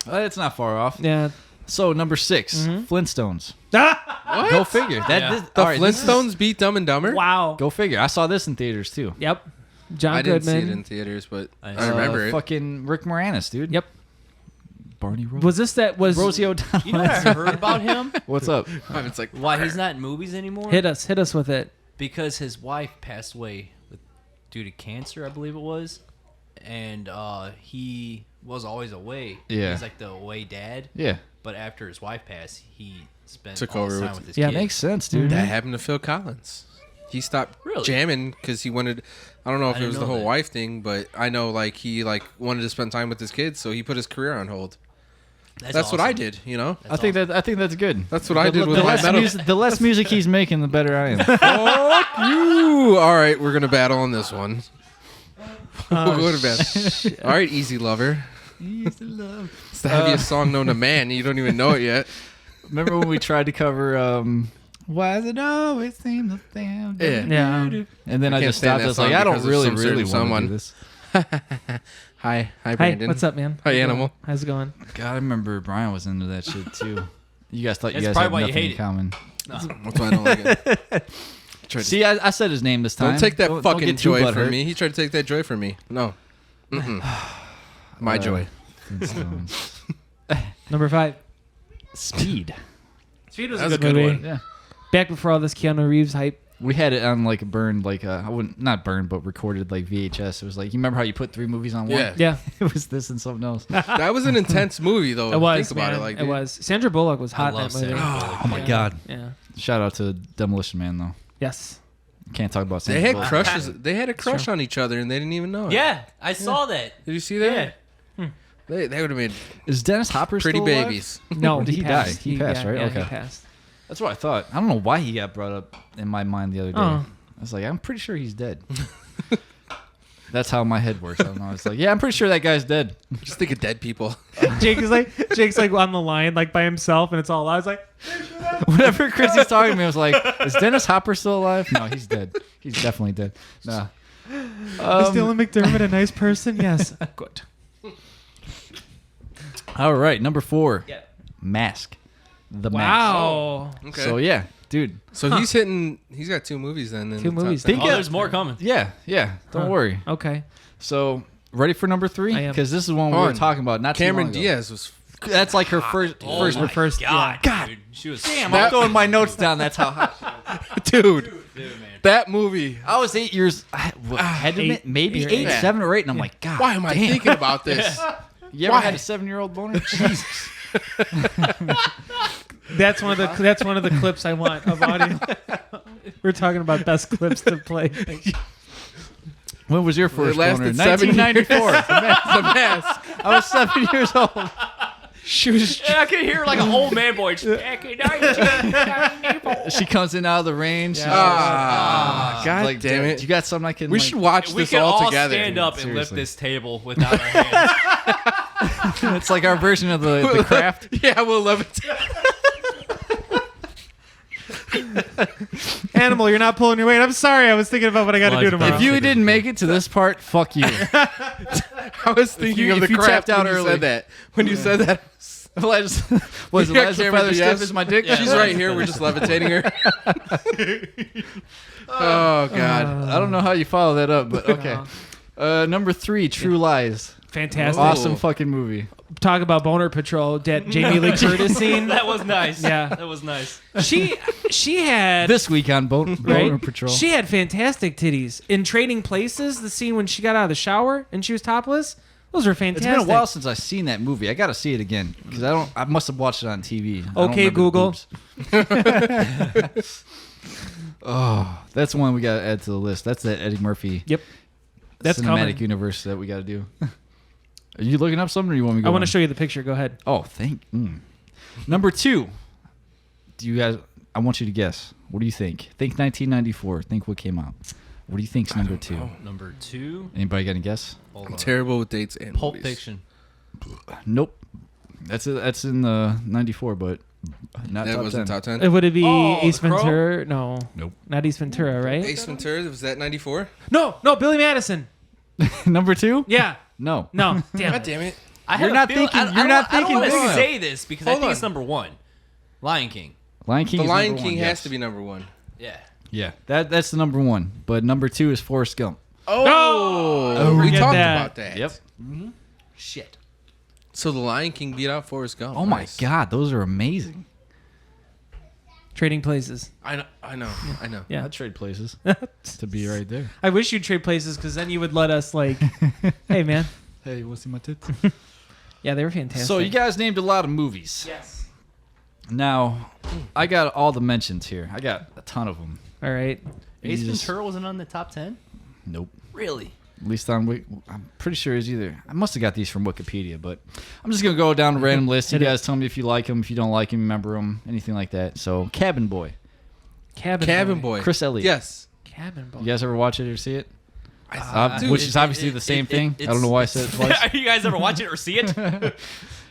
It's not far off. Yeah. So number 6, Mm-hmm. Flintstones. What? Go figure. That Yeah. this, The all right, this is- Flintstones beat Dumb and Dumber? Wow. Go figure. I saw this in theaters too. Yep. John I didn't Goodman. see it in theaters, but I I remember it. Fucking Rick Moranis, dude. Yep. Barney Rose. Was this that was Rosie O'Donnell. You know what I heard about him? What's up? It's like, Why he's not in movies anymore? hit us with it. Because his wife passed away due to cancer, I believe it was, and he was always away. Yeah. He's like the away dad. Yeah. But after his wife passed, he spent Took all over his time with- with his Yeah, kid. Makes sense, dude. that happened to Phil Collins. He stopped Really? jamming because he wanted. I don't know if I it didn't was the know whole that. wife thing, but I know like he like wanted to spend time with his kids, so he put his career on hold. That's what I awesome. did, you know. I think that's good. That's what I did with the my less metal. music, the less music he's making, the better I am. Fuck you! All right, we're gonna battle on this one. We'll go to bed. All right, Easy Lover. It's the heaviest song known to man. You don't even know it yet. Remember when we tried to cover Why Does It Always Seem the Same? Yeah. Yeah. And then I can't just stand stopped. I that was like, song I don't because of really, some really certain want to someone. do this. Hi, Hi, Brandon. what's up, man? Hi, Animal. How's it going? God, I remember Brian was into that shit too. You guys thought you That's guys had probably why you nothing hate in it. common. That's why I don't like it. Tried to- See, I said his name this time. don't take that Don't fucking get too joy from butthurt. me. He tried to take that joy from me. No. Mm-mm. My joy. Flintstones. Number 5. Speed. Speed was That a was a good good movie. one. Yeah. Back before all this Keanu Reeves hype. We had it on like a burned, like I wouldn't not burned, but recorded like VHS. It was like you remember how you put 3 movies on one? Yeah. Yeah, It was this and something else. That was an intense movie, though. it was. Think about man. it like it was. Sandra Bullock was hot in love that movie. Sandra Bullock. Oh my Yeah. god! Yeah. Shout out to Demolition Man though. Yes. Can't talk about. They Sandra had Bullock. crushes. They had a crush on each other, and they didn't even know it. Yeah, I saw that. Did you see that? They would have made Is Dennis Hopper pretty still alive? babies. No, Or did he passed. die? He passed, right? Yeah, Okay. he passed. That's what I thought. I don't know why he got brought up in my mind the other day. Oh. I was like, I'm pretty sure he's dead. That's how my head works. I don't know. It's like, yeah, I'm pretty sure that guy's dead. Just think of dead people. Jake's like on the line, like by himself, and it's all loud. I was like, Whenever Chrissy's talking to me, I was like, is Dennis Hopper still alive? No, he's dead. He's definitely dead. Nah. is Dylan McDermott a nice person? Yes. Good. All right, number 4. Yeah. Mask. The Mask. Wow. Okay. So yeah, dude. So he's hitting. He's got 2 movies then. in 2 the top movies. 10. Think Oh, Yeah. there's more coming. Yeah. Don't Huh. worry. Okay. So ready for number 3? I am. Because this is one we Hold were on. talking about. Not too Cameron long ago. Diaz was. That's like her first. Oh my first- God, yeah. dude. She was. Damn, That- I'm throwing my notes down. That's how hot. Dude, Dude, man. that movie. I was 8 years. Had to admit, maybe You're 8, eight. 7 or 8, and I'm like, God. Why am I damn. thinking about this? You ever Why? had a 7-year-old boner? Jesus. That's one of the clips I want of audio. We're talking about best clips to play. When was your first lasted boner? 7 years. 1994. The mask. I was 7 years old. She was. I could hear like an old man voice. Back in 1994. She comes in out of the rain. She's God like, damn it. You got something I can. We like, should watch We this can all all together. stand up and lift Seriously. this table without our hands. It's like our version of the craft. Yeah, we'll levitate. Animal, you're not pulling your weight. I'm sorry. I was thinking about what I got to Well, do if tomorrow. If you didn't make it to this part, fuck you. I was thinking you- of if the you craft tapped out when you early. said that. When you said that, Was it Yeah, Liza Cameron Feather Diaz. stiff as my dick? she's right here. We're just levitating her. Oh God. I don't know how you follow that up, but okay. Number 3, True Lies. Fantastic. Awesome fucking movie. Talk about Boner Patrol. That Jamie Lee Curtis scene. That was nice. Yeah. That was nice. She had This week on Boner right? Patrol. She had fantastic titties in Trading Places. The scene when she got out of the shower and she was topless. Those were It's fantastic. been a while since I've seen that movie. I got to see it again because I must have watched it on TV. I don't Okay, remember the Google. boobs. Oh, that's one we got to add to the list. That's that Eddie Murphy Yep. That's cinematic coming. universe that we got to do. Are you looking up something, or you want me to go? I want on? to show you the picture. Go ahead. Oh, Number 2. Do you guys? I want you to guess. What do you think? Think 1994. Think what came out. What do you think's number 2? Number 2. Anybody got any guess? Hold I'm on. terrible with dates and Pulp movies. Fiction. Nope. That's in the 94, but not That top wasn't 10. top 10. Would it be Oh, Ace The Crow? Ventura? No. Nope. Not Ace Ventura, right? Ace Ventura, was that 94? No, Billy Madison. Number 2? Yeah. No. No. Damn God it. damn it. I You're had a not feeling- thinking- I you're don't- not I don't thinking want this. to say this because I Hold think on. it's number 1. Lion King. Lion King. The is Lion number King one, has yes. to be number 1. Yeah. Yeah, that's the number 1. But number 2 is Forrest Gump. Oh, we forget talked that. about that. Shit. So the Lion King beat out Forrest Gump. Oh my Nice. God, those are amazing. Trading Places. I know. Yeah. I'd trade places to be right there. I wish you'd trade places because then you would let us like, hey man. Hey, you want to see my tits? Yeah, they were fantastic. So you guys named a lot of movies. Yes. Now, I got all the mentions here. I got a ton of them. All right. Ace You just- Ventura wasn't on the top 10? Nope. Really? At least I'm pretty sure it's either. I must have got these from Wikipedia, but I'm just gonna go down a random list. You Hit it. guys tell me if you like them, if you don't like them, remember them, anything like that. So, Cabin Boy, Cabin Boy. Chris Elliott. Yes. Cabin Boy. You guys ever watch it or see it? Dude, Which is obviously the same thing. I don't know why I said it twice. you guys ever watch it or see it?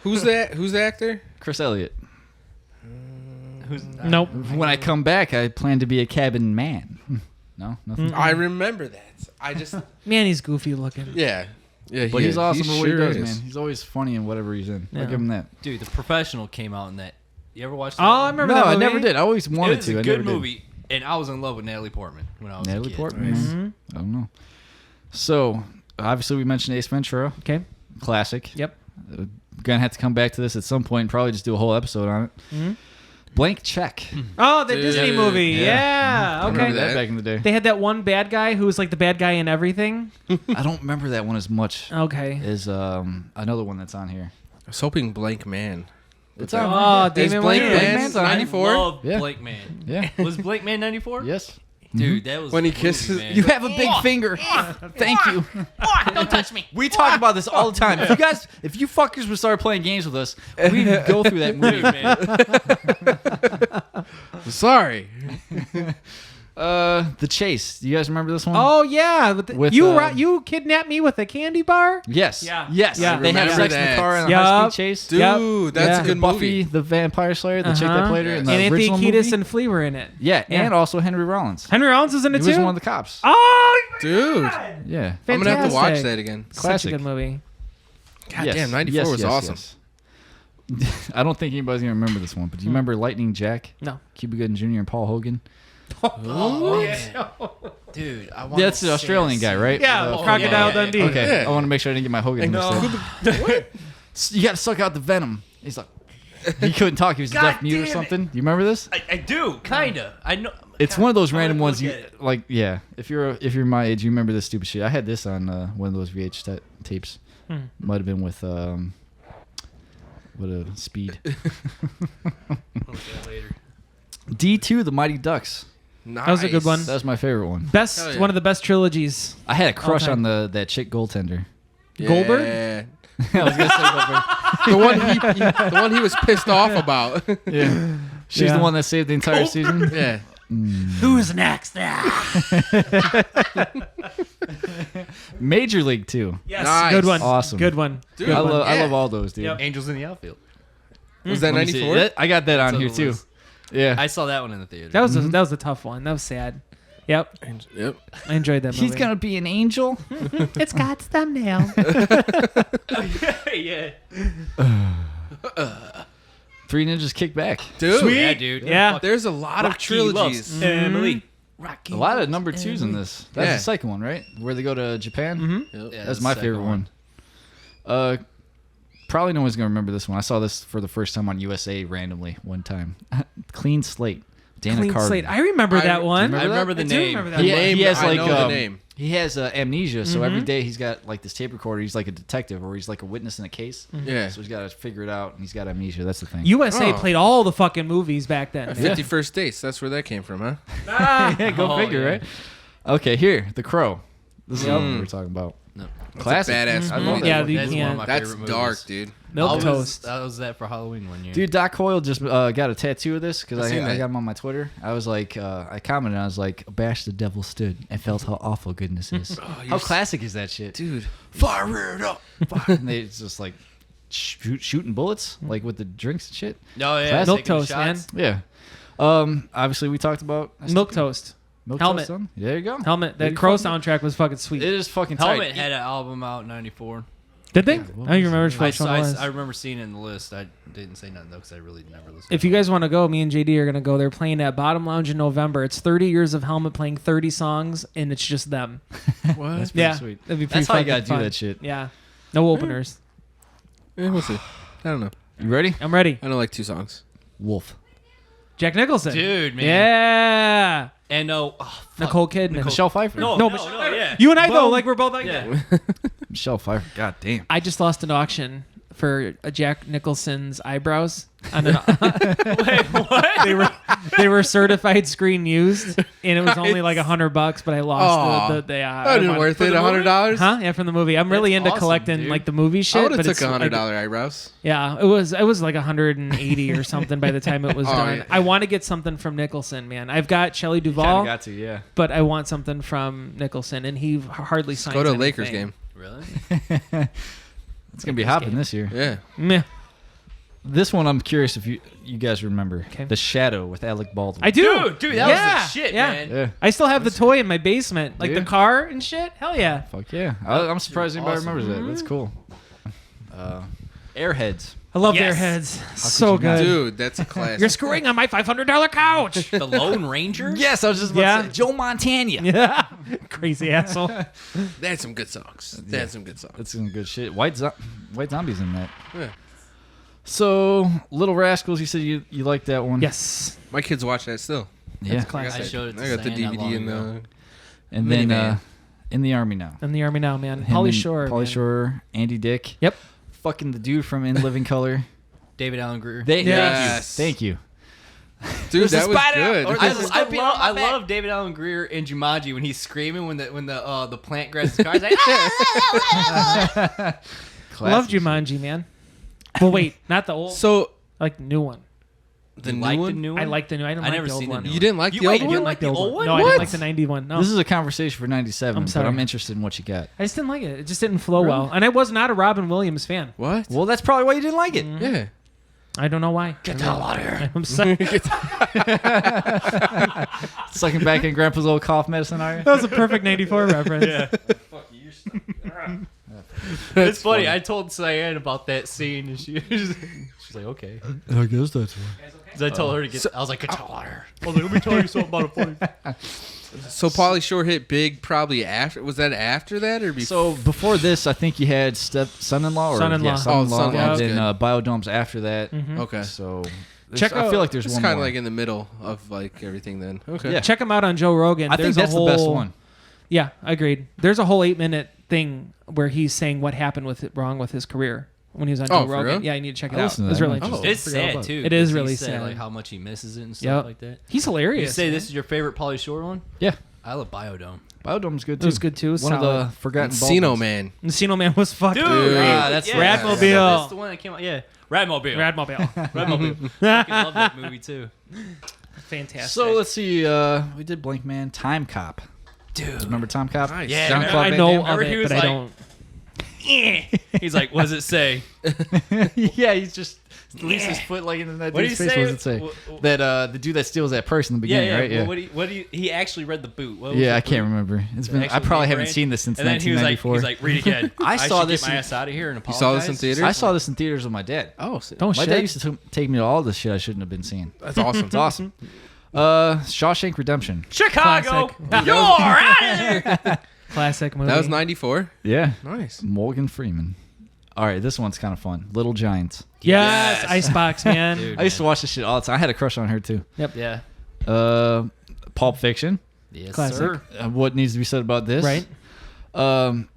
Who's that? Who's the actor? Chris Elliott. Who's Nope. When I come back, I plan to be a cabin man. No, nothing. I remember that. I just Man, he's goofy looking. yeah. But he's awesome at what he sure does, is. man. He's always funny in whatever he's in. Yeah. I'll give him that. Dude, The Professional came out in that. You ever watched that? Oh, I remember No, that I movie. never did. I always wanted It was to. a I good never did. movie, and I was in love with Natalie Portman when I was a Natalie kid. Portman. Mhm. I don't know. So, obviously, we mentioned Ace Ventura. Okay. Classic. Yep. Gonna have to come back to this at some point and probably just do a whole episode on it. Mhm. Blank Check. Oh, the Dude. Disney movie. Yeah. Yeah. I Okay. remember that. Back in the day. They had that one bad guy who was like the bad guy in everything. I don't remember that one as much Okay. as another one that's on here. I was hoping Blank Man. It's that? Oh, Is Damon Blank Wayans. Man Man's on I 94? love Yeah. Blake Man. Yeah. Was Blake Man 94? Yes. Dude, that was When he the movie, kisses- man. You have a big finger. Thank you. Don't touch me. We talk about this all the time. If you fuckers would start playing games with us, we'd go through that movie. Dude, man. Sorry. The Chase. Do you guys remember this one? Oh yeah. With, You kidnapped me with a candy bar. yes. Yeah. Yes. Yeah. They have Remember sex in the that. car in a Yup. high-speed chase. Dude, Yep. that's Yeah. a good Buffy movie. the Vampire Slayer, the chick that Uh-huh. played her in the And Anthony original Kiedis movie. and Flea were in it. Yeah, Yeah. and also Henry Rollins. Henry Rollins was in it He was too. one of the cops. Oh, Dude, Yeah. I'm gonna have to watch fantastic. that again. Such a Classic. good movie. God Yes. damn, 94 Yes, was yes, awesome. yes. I don't think anybody's gonna remember this one, but do you remember Lightning Jack? No. Cuba Gooding Jr. and Paul Hogan. Oh, man. Dude, I want That's the Australian guy, right? Yeah, Crocodile yeah, Dundee. Okay, Yeah. I want to make sure I didn't get my Hogan mixed up. You got to suck out the venom. He's like, he couldn't talk. He was God deaf mute or damn it. something. You remember this? I do, kinda. I know. It's one of those I'm gonna random ones. look You at it. like, yeah. If you're my age, you remember this stupid shit. I had this on one of those VH tapes. Might have been with what a speed. I'll look at it later. D2, The Mighty Ducks. Nice. That was a good one. That was my favorite one. Best, Hell yeah. one of the best trilogies. I had a crush Okay. on that chick goaltender. Goldberg? Yeah. I was gonna say Goldberg. The one he was pissed off about. Yeah. She's the one that saved the entire season. Yeah. Who's next? Major League too. Yes, Nice. good one. Awesome. Good one. Dude, Good I one. love all those, dude. Yep. Angels in the Outfield. Was that Let me see. 94? Yeah, I got that on That's here on the too. list. Yeah. I saw that one in the theater. That was that was a tough one. That was sad. Yep, Yep. I enjoyed that movie. He's gonna be an angel. It's God's thumbnail. yeah. 3 Ninjas Kick Back. Dude. Yeah, dude. Yeah. Fuck. There's a lot of Rocky loves trilogies. Emily. A lot of number 2s in this. That's Yeah. the second one, right? Where they go to Japan. Mm-hmm. Yep. Yeah, That's the my second favorite one. Probably no one's gonna remember this one. I saw this for the first time on USA randomly one time. Clean Slate. Dana Clean Carvey. slate. I remember that one. I remember the I do name. remember that The He, one. name, he has I like know the name. he has amnesia, so Mm-hmm. every day he's got like this tape recorder. He's like a detective, or he's like a witness in a case. Yeah. So he's got to figure it out, and he's got amnesia. That's the thing. USA Oh. played all the fucking movies back then. man. 51st Dates. That's where that came from, huh? yeah, go Oh, figure, yeah. right? Okay, here, The Crow. This is the one Mm. we were talking about. No. Classic. Badass I movie. love that Yeah, one. the- That's one yeah. of my That's favorite dark, movies. dude. Milk toast. I was that for Halloween one year. Dude, Doc Hoyle just got a tattoo of this because I've seen I that. got him on my Twitter. I was like, I commented, I was like, "Bash the devil stood and felt how awful goodness is." How classic is that shit? Dude. Fire it up! And they just like shooting bullets, like with the drinks and shit. No, yeah. Classic. Milk taking toast, man. shots. Yeah. Obviously, we talked about Milk toast. Milk Helmet. Toast on? There you go. Helmet. There That you Crow fucking- soundtrack was fucking sweet. It is fucking tight. Helmet had an album out in '94. Did they? what I don't even was remember it? which one it was. I remember seeing it in the list. I didn't say nothing though because I really never listened. If you guys want to go, me and JD are going to go. They're playing at Bottom Lounge in November. It's 30 years of Helmet playing 30 songs, and it's just them. What? That's pretty Yeah. sweet. That'd be pretty That's how you fucking gotta do fun. that shit. Yeah. No openers. Yeah, we'll see. I don't know. You ready? I'm ready. I know like 2 songs. Wolf. Jack Nicholson. Dude, man. Yeah. And no, oh, fuck. Nicole Kidman. Michelle Pfeiffer. No, No, no, Michelle- no, yeah. You and I, though, Boom. like we're both like Yeah. that. Michelle Pfeiffer. God damn. I just lost an auction for Jack Nicholson's eyebrows. On an, Wait, what? they were certified screen used, and it was only like $100, but I lost Aw. the That didn't wanted- worth for it. the movie? $100. Huh? Yeah, from the movie. I'm really That's into awesome, collecting dude. like the movie I shit. would have but took it's $100 like, eyebrows. yeah, it was like 180 or something by the time it was Oh, done. yeah. I want to get something from Nicholson, man. I've got Shelley Kinda Duvall, got to, yeah. but I want something from Nicholson, and he hardly signs. Go to a anything. Lakers game. Really? It's gonna be hopping this year. Yeah. Meh. This one, I'm curious if you guys remember. Okay. The Shadow with Alec Baldwin. I do, Dude, that yeah, was the shit, yeah. man. Yeah. I still have the toy in my basement, like Do the you? car and shit. Hell yeah. Fuck yeah. I'm surprised anybody awesome. remembers that. That's cool. Airheads. I love Yes. Airheads. So you not? good. Dude, that's a classic. You're screwing on my $500 couch. The Lone Ranger? Yes, I was just about Yeah. to say Joe Montana. Yeah. Crazy asshole. They had some good songs. They had some good songs. That's some good shit. White Zombie's in that. Yeah. So, Little Rascals, you said you liked that one. Yes. My kids watch that still. Yeah. classic. I showed it to I got the Stan not DVD long in ago. the. And then Minivan. In the Army Now. In the Army now, man. Him Pauly and Shore. Pauly man. Shore, Andy Dick. Yep. Fucking the dude from In Living Color. David Allen Greer. Yes. Thank you. Dude, that was spider. good. Or I, There's a I, scorpion love, on my I back. love David Allen Greer in Jumanji when he's screaming when the plant grabs his car. He's like, "Ah!" Love Jumanji, man. Well, wait, not the old. So I like the new one. the You new like one. the new one? I like the new. I didn't I like never the old seen the one. new You didn't like You- the wait, old you one? didn't like the old one? No, I What? didn't like the 91. No, This is a conversation for 97, I'm but sorry. I'm interested in what you got. I just didn't like it. It just didn't flow well, and I was not a Robin Williams fan. What? Well, that's probably why you didn't like it. Yeah. I don't know why. Get the hell out of here. I'm sorry. Sucking back in Grandpa's old cough medicine, are you? That was a perfect 94 reference. Yeah. It's funny. I told Cyan about that scene, and she's like, okay. I guess that's why. Because I told her to get. I was like, get the hell out of here. I was like, let me tell you something about a funny. So Pauly Shore hit big probably after. Was that after that or before? So before this, I think you had son-in-law or Son-in-law. Yeah, son-in-law, Oh, Son-in-Law was and then good. Biodomes after that. Okay. So Check I out- feel like there's It's one kind of more. like in the middle of like everything then. Okay. Yeah. Check him out on Joe Rogan. I think There's a that's the best whole- one. Yeah, agreed. There's a whole 8-minute thing where he's saying what happened wrong with his career when he was on Oh, Joe for Rogan. real? Yeah, you need to check it I out. listened to It's that. really Oh. interesting. It's sad too. It is 'cause he really said, sad. like how much he misses it and stuff Yep. like that. He's You hilarious. say man. this is your favorite Pauly Shore one? Yeah. I love Biodome. Biodome's good It too. was good too. One of the forgotten Encino Baldwins. Man. Encino Man was fucking Dude, Dude. that's yeah, Radmobile. That's the one that came out. Yeah, Radmobile. Radmobile. Radmobile. I fucking love that movie too. Fantastic. So let's see. We did Blank Man. Time Cop. Dude. Remember Time Cop? Nice. Yeah, Jean-Claude I Van know Damme? of Remember he it, was but I like- don't. He's like, what does it say? Yeah, he's just released his foot like in that What did dude's he face. say? What does it say? Wh- The dude that steals that purse in the Yeah, beginning, yeah. right? Yeah. Well, what do you? He actually read the boot. What was Yeah, the I can't boot? remember. It's The been. I actual probably name haven't brand? seen this since And then he was like, 1994. read again. I saw should this Get my in- ass out of here and You apologize. saw this in theaters? I saw this in theaters with my dad. Oh, Oh My shit. dad used to take me to all this shit I shouldn't have been seeing. that's awesome. It's awesome. Shawshank Redemption. Chicago, Classic. you're out of here. Classic movie. That was 94. Yeah. Nice. Morgan Freeman. All right, this one's kind of fun. Little Giants. Yes, Yes. Icebox man. Dude, I used to watch this shit all the time. I had a crush on her too. Yeah. Pulp Fiction. Yes, Classic. sir. What needs to be said about this? Right.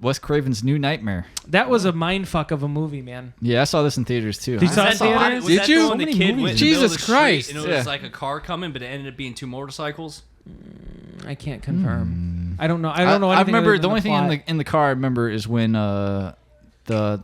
Wes Craven's New Nightmare. That was a mind fuck of a movie, man. Yeah, I saw this in theaters too. Did you saw Was it that in the one- theaters? was Did that you? the So one the many kid movies. went in the middle of Jesus the street Christ. and it Yeah. was like a car coming, but it ended up being two motorcycles. I can't confirm. I don't know. I don't know. I anything remember other the than only thing plot. in the car I remember is when the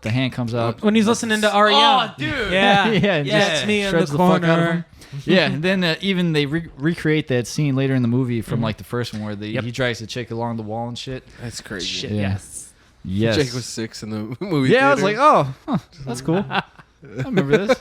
hand comes out. when he's listening to REM. Oh, dude. Yeah, Yeah, and yeah. just It's me in the shreds the fuck out of corner. him. Yeah, and then even they recreate that scene later in the movie from like the first one where Yep. he drags the chick along the wall and shit. That's crazy. Shit. Yeah. Yes. Yes. Jake was 6 in the movie. yeah, I was theater. like, oh, huh, that's cool. I remember this.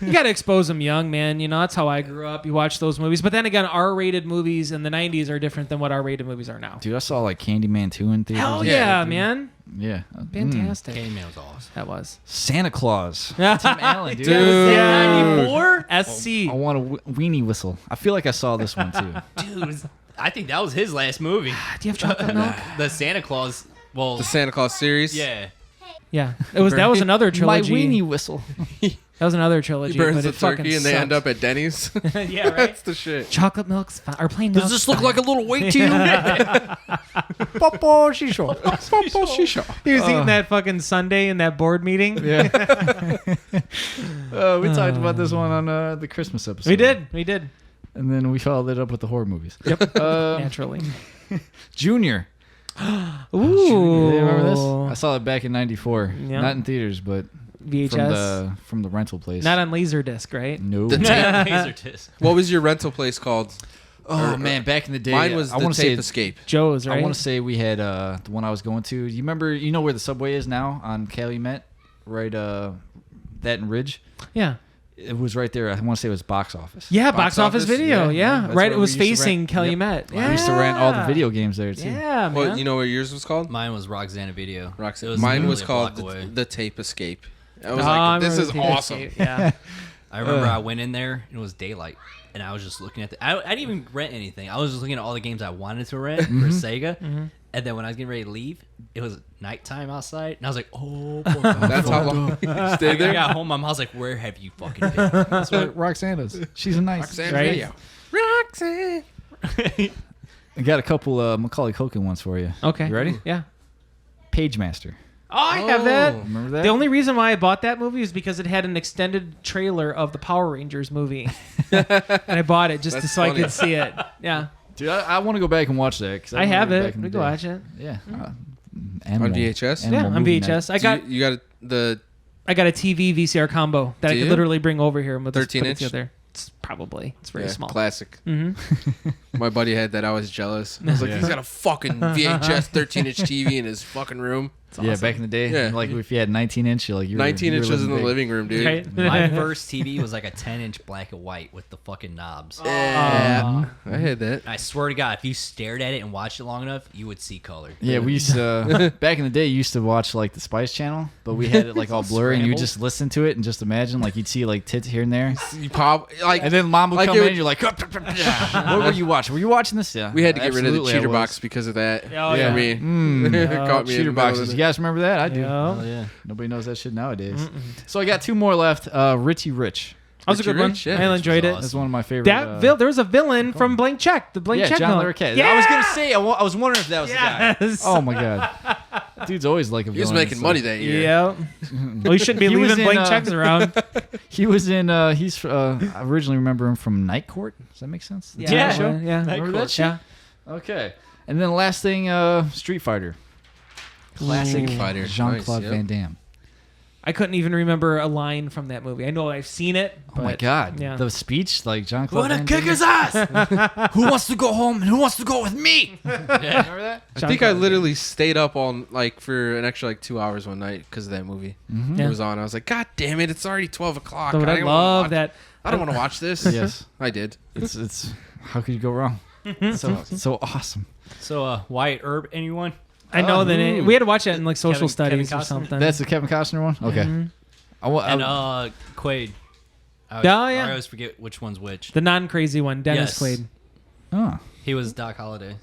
You got to expose them young, man. You know, that's how I grew up. You watch those movies. But then again, R-rated movies in the 90s are different than what R-rated movies are now. Dude, I saw like Candyman 2 in theaters. Hell Yeah, yeah, dude. man. Yeah. Fantastic. Candyman was awesome. That was. Santa Claus. Tim Allen, dude. Dude. Yeah. 94? SC. I want a weenie whistle. I feel like I saw this one too. Dude, I think that was his last movie. Do you have chocolate milk? The Santa Claus. Well, the Santa Claus series. yeah. Yeah. That was another My trilogy. weenie whistle. That was another trilogy. He burns but the it fucking turkey and they end sucked. up at Denny's. Yeah, right. That's the shit. Chocolate milk's fine. Or plain milk. Does this look like a little weight to you? Popo Shisho. He was eating that fucking Sunday in that board meeting. Yeah. We talked about this one on the Christmas episode. We did. We did. And then we followed it up with the horror movies. Yep. Um, Naturally. Junior. Ooh. You remember this? I saw it back in '94. Yeah. Not in theaters, but VHS. from the rental place. Not on Laserdisc, right? no. The Laser disc. What was your rental place called? Oh man, back in the day, Mine was I the want to say Tape Escape. Joe's, right? I want to say we had the one I was going to. You remember? You know where the subway is now on Calumet, right? That in Ridge. Yeah. It was right there. I want to say it was box office. Yeah, box office video. yeah, Yeah. that's Right. where It was we used to facing rent. Calumet. Yep. Yeah. I used to rent all the video games there too. Yeah, man. Well, you know what yours was called? Mine was Roxana Video. Roxanne. It was Mine literally was a called block away. the Tape Escape. I was Oh, I like, this remember is the Tape awesome. Escape. Yeah. I remember I went in there and it was daylight, and I was just looking at I didn't even rent anything. I was just looking at all the games I wanted to rent for Sega, and then when I was getting ready to leave, it was nighttime outside, and I was like, "Oh, poor God." That's how long you stayed I there. got home, my mom was like, "Where have you fucking been?" That's what Roxanne does. She's a nice. Roxanne Right? Video. Roxanne. I got a couple Macaulay Culkin ones for you. Okay. You ready? Yeah. Pagemaster. Oh, I have that. Remember that? The only reason why I bought that movie is because it had an extended trailer of the Power Rangers movie, and I bought it just That's so I funny. could see it. Yeah, Dude, I want to go back and watch that. 'Cause I have remember it. back in We the can day. watch it. Yeah. On VHS? Yeah, on VHS. I got You got the I got a TV VCR combo that I Do could you? literally bring over here and we'll just 13 put it inch? together. It's very small. classic. hmm My buddy had that. I was jealous. I was like, Yeah. he's got a fucking VHS 13-inch TV in his fucking room. Yeah, back in the day. Yeah. Like if you had 19-inch, you're like you were 19 you were inches in the big. living room, dude. Right? My first TV was like a 10-inch black and white with the fucking knobs. Yeah, I had that. I swear to God, if you stared at it and watched it long enough, you would see color. Yeah, we used to back in the day. You used to watch like the Spice Channel, but we had it like all blurry, and you would Scrambled. just listen to it and just imagine like you'd see like tits here and there, You pop like and then mom would Like come it in, would- and you're like, what were you watching? Were you watching this? Yeah, we had to get rid of the absolutely, I cheater was. box because of that. Oh, For yeah. me. Mm. Caught me in Cheater the middle boxes. of You the- guys remember that? I do. Yeah. Oh yeah. Nobody knows that shit nowadays. So I got two more left. Richie Rich. That was a Richie good one. Rich, yeah. I enjoyed it. Awesome. That's one of my favorite. There was a villain from Blank Check. The Blank yeah, Check John villain. Larroquette. Yeah! I was gonna say. I was wondering if that was the guy. Yes. Oh my god, dude's always like a. He was villain, making so- money that year. Yeah. Well, you shouldn't be He was leaving in, blank checks around. He was in. He's. I originally remember him from Night Court. Does that make sense? The TV Yeah. show? Yeah. Remember that shit? Yeah. Okay. And then the last thing, Street Fighter. Classic Street Fighter. Jean-Claude Nice, yep. Van Damme. I couldn't even remember a line from that movie. I know I've seen it. Oh my but, God. Yeah. The speech, like Jean-Claude Wanna Van kick Damme. his ass? Who wants to go home and who wants to go with me? Yeah. Remember that? I think I literally stayed up all like for an extra like 2 hours one night because of that movie. Yeah. It was on. I was like, God damn it! It's already 12 o'clock. Dude, I don't love wanna watch- that. I don't want to watch this. Yes. I did. It's how could you go wrong? so awesome. So, Wyatt Earp, anyone? I know the name. We had to watch that in like social Kevin studies or Costner? something. That's the Kevin Costner one? Okay. Mhm. And Quaid. Oh, yeah. I always forget which one's which. The non-crazy one, Dennis Yes. Quaid. Oh. He was Doc Holliday.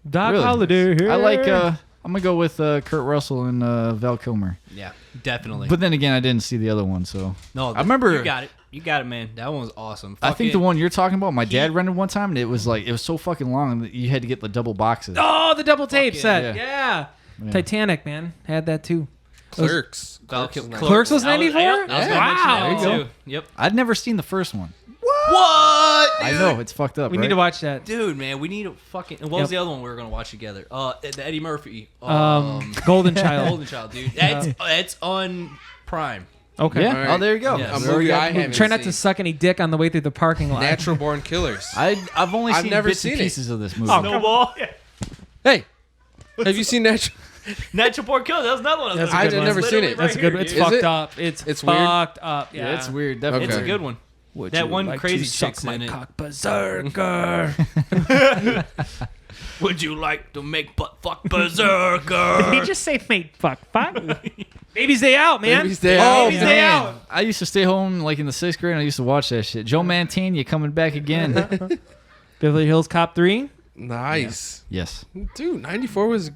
Doc Really? Holliday here. I like I'm gonna go with Kurt Russell and Val Kilmer. Yeah, definitely. But then again, I didn't see the other one, so no, I remember- You got it. You got it, man. That one was awesome. I think the one you're talking about, my dad rented one time, and it was so fucking long that you had to get the double boxes. Oh, the double tape yeah. set. Yeah. Yeah. Titanic, man. Had that too. Clerks. Clerks was 94? I was gonna mention Wow. that There you too. Yep. I'd never seen the first one. What? I know it's fucked up. We right? need to watch that. Dude, man, we need a fucking. And what Yep. was the other one we were gonna watch together? The Eddie Murphy. Golden Child. Golden Child, dude. That's on Prime. Okay. Yeah. All right. Oh, there you go. Yes. A There we movie go. I haven't Try not to seen. suck any dick on the way through the parking lot. Natural Born Killers. I've only I've seen never bits seen and it. pieces of this movie. Oh, Snowball. Hey, have you seen Natural? Natural Born Killers. That was another one. That's a I've good one. never seen it. That's a good one. It's Is fucked it? up. It's It's weird? fucked up. Yeah. Yeah, it's weird. Definitely. It's a Okay. good one. Would That you one like crazy to suck chick's my in it. cock berserker. Would you like to make butt fuck Did he berserker? just say mate fuck fuck? Baby's Day Out, man. Baby's Day Oh, Out. Baby's Day Out. I used to stay home like in the 6th grade and I used to watch that shit. Joe Mantegna coming back again. Beverly Hills Cop 3. Nice, Yes. dude. 94 was.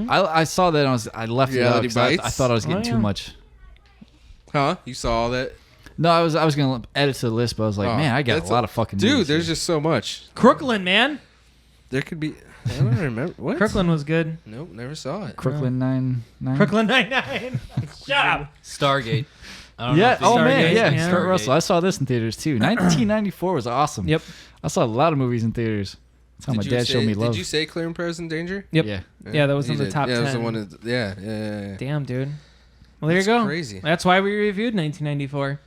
I saw that and I left it out Reality 'cause I Bites? thought I was getting Oh, too yeah. much. Huh? You saw all that, No, I was gonna add it to the list, but I was like, Oh, man, I got that's a lot of fucking dude. movies There's here. just so much. Crooklyn, man. There could be. I don't remember what. Crooklyn was good. Nope, never saw it. Crooklyn 9. Crooklyn Nine-Nine. Shut up. Stargate. I don't know Yeah. if you- Oh man. Stargate, Yeah. yeah. Kurt Russell. I saw this in theaters too. 1994 was awesome. Yep. I saw a lot of movies in theaters. That's how my Did you dad say- showed me love. Did you say Clear and Present Danger? Yep. Yeah. Yeah, that was You in the did. top Yeah, that was 10. the one. Yeah. Damn, dude. Well, there That's you go. crazy. That's why we reviewed 1994.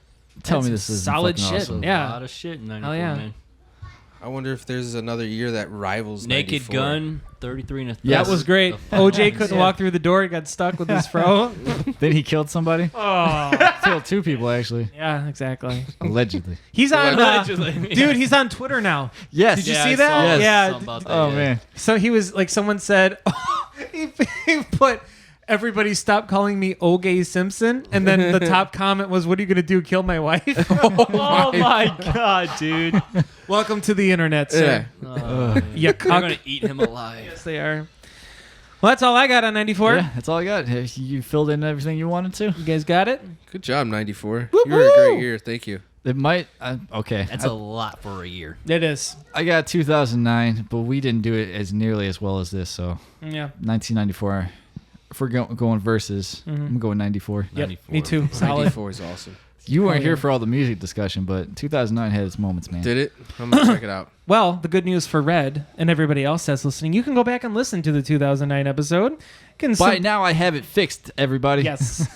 Tell me That's this is solid fucking shit. awesome. Yeah. A lot of shit in 94, yeah. man. I wonder if there's another year that rivals Naked 94. Gun, 33 and a Yes. That was great. The OJ Falcons. couldn't Yeah. walk through the door. He got stuck with his fro. Then he killed somebody. Oh. Killed 2 people actually, Yeah, exactly. allegedly. He's on, Allegedly. dude. He's on Twitter now. Yes. Did you Yeah, see I that? saw Yes. Yeah. something about that, Oh yeah. man. So he was like, someone said, he put, everybody stop calling me O.G. Simpson. And then the top comment was, what are you going to do? Kill my wife? Oh my god, dude. Welcome to the internet, sir. Oh, You They're cuck. gonna eat him alive. Yes, they are. Well, that's all I got on 94. Yeah, that's all I got. You filled in everything you wanted to. You guys got it? Good job, 94. Woo You were a woo! great year. Thank you. It might. Okay. That's a lot for a year. It is. I got 2009, but we didn't do it as nearly as well as this. So Yeah. 1994. If we're going versus, I'm going 94. Yep. 94. Me too. Solid. 94 is awesome. You weren't Oh, here yeah. for all the music discussion, but 2009 had its moments, man. Did it? I'm gonna check it out. Well, the good news for Red and everybody else that's listening, you can go back and listen to the 2009 episode. You can By now, I have it fixed, everybody. Yes.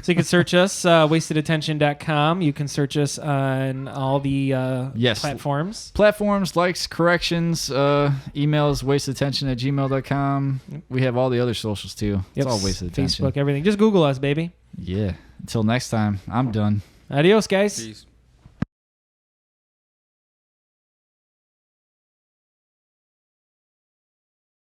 So you can search us, wastedattention.com. You can search us on all the Yes. platforms. Platforms, likes, corrections, emails, wastedattention@gmail.com. We have all the other socials too. It's all wasted attention. Facebook, everything. Just Google us, baby. Yeah. Until next time, I'm done. Adios, guys. Peace.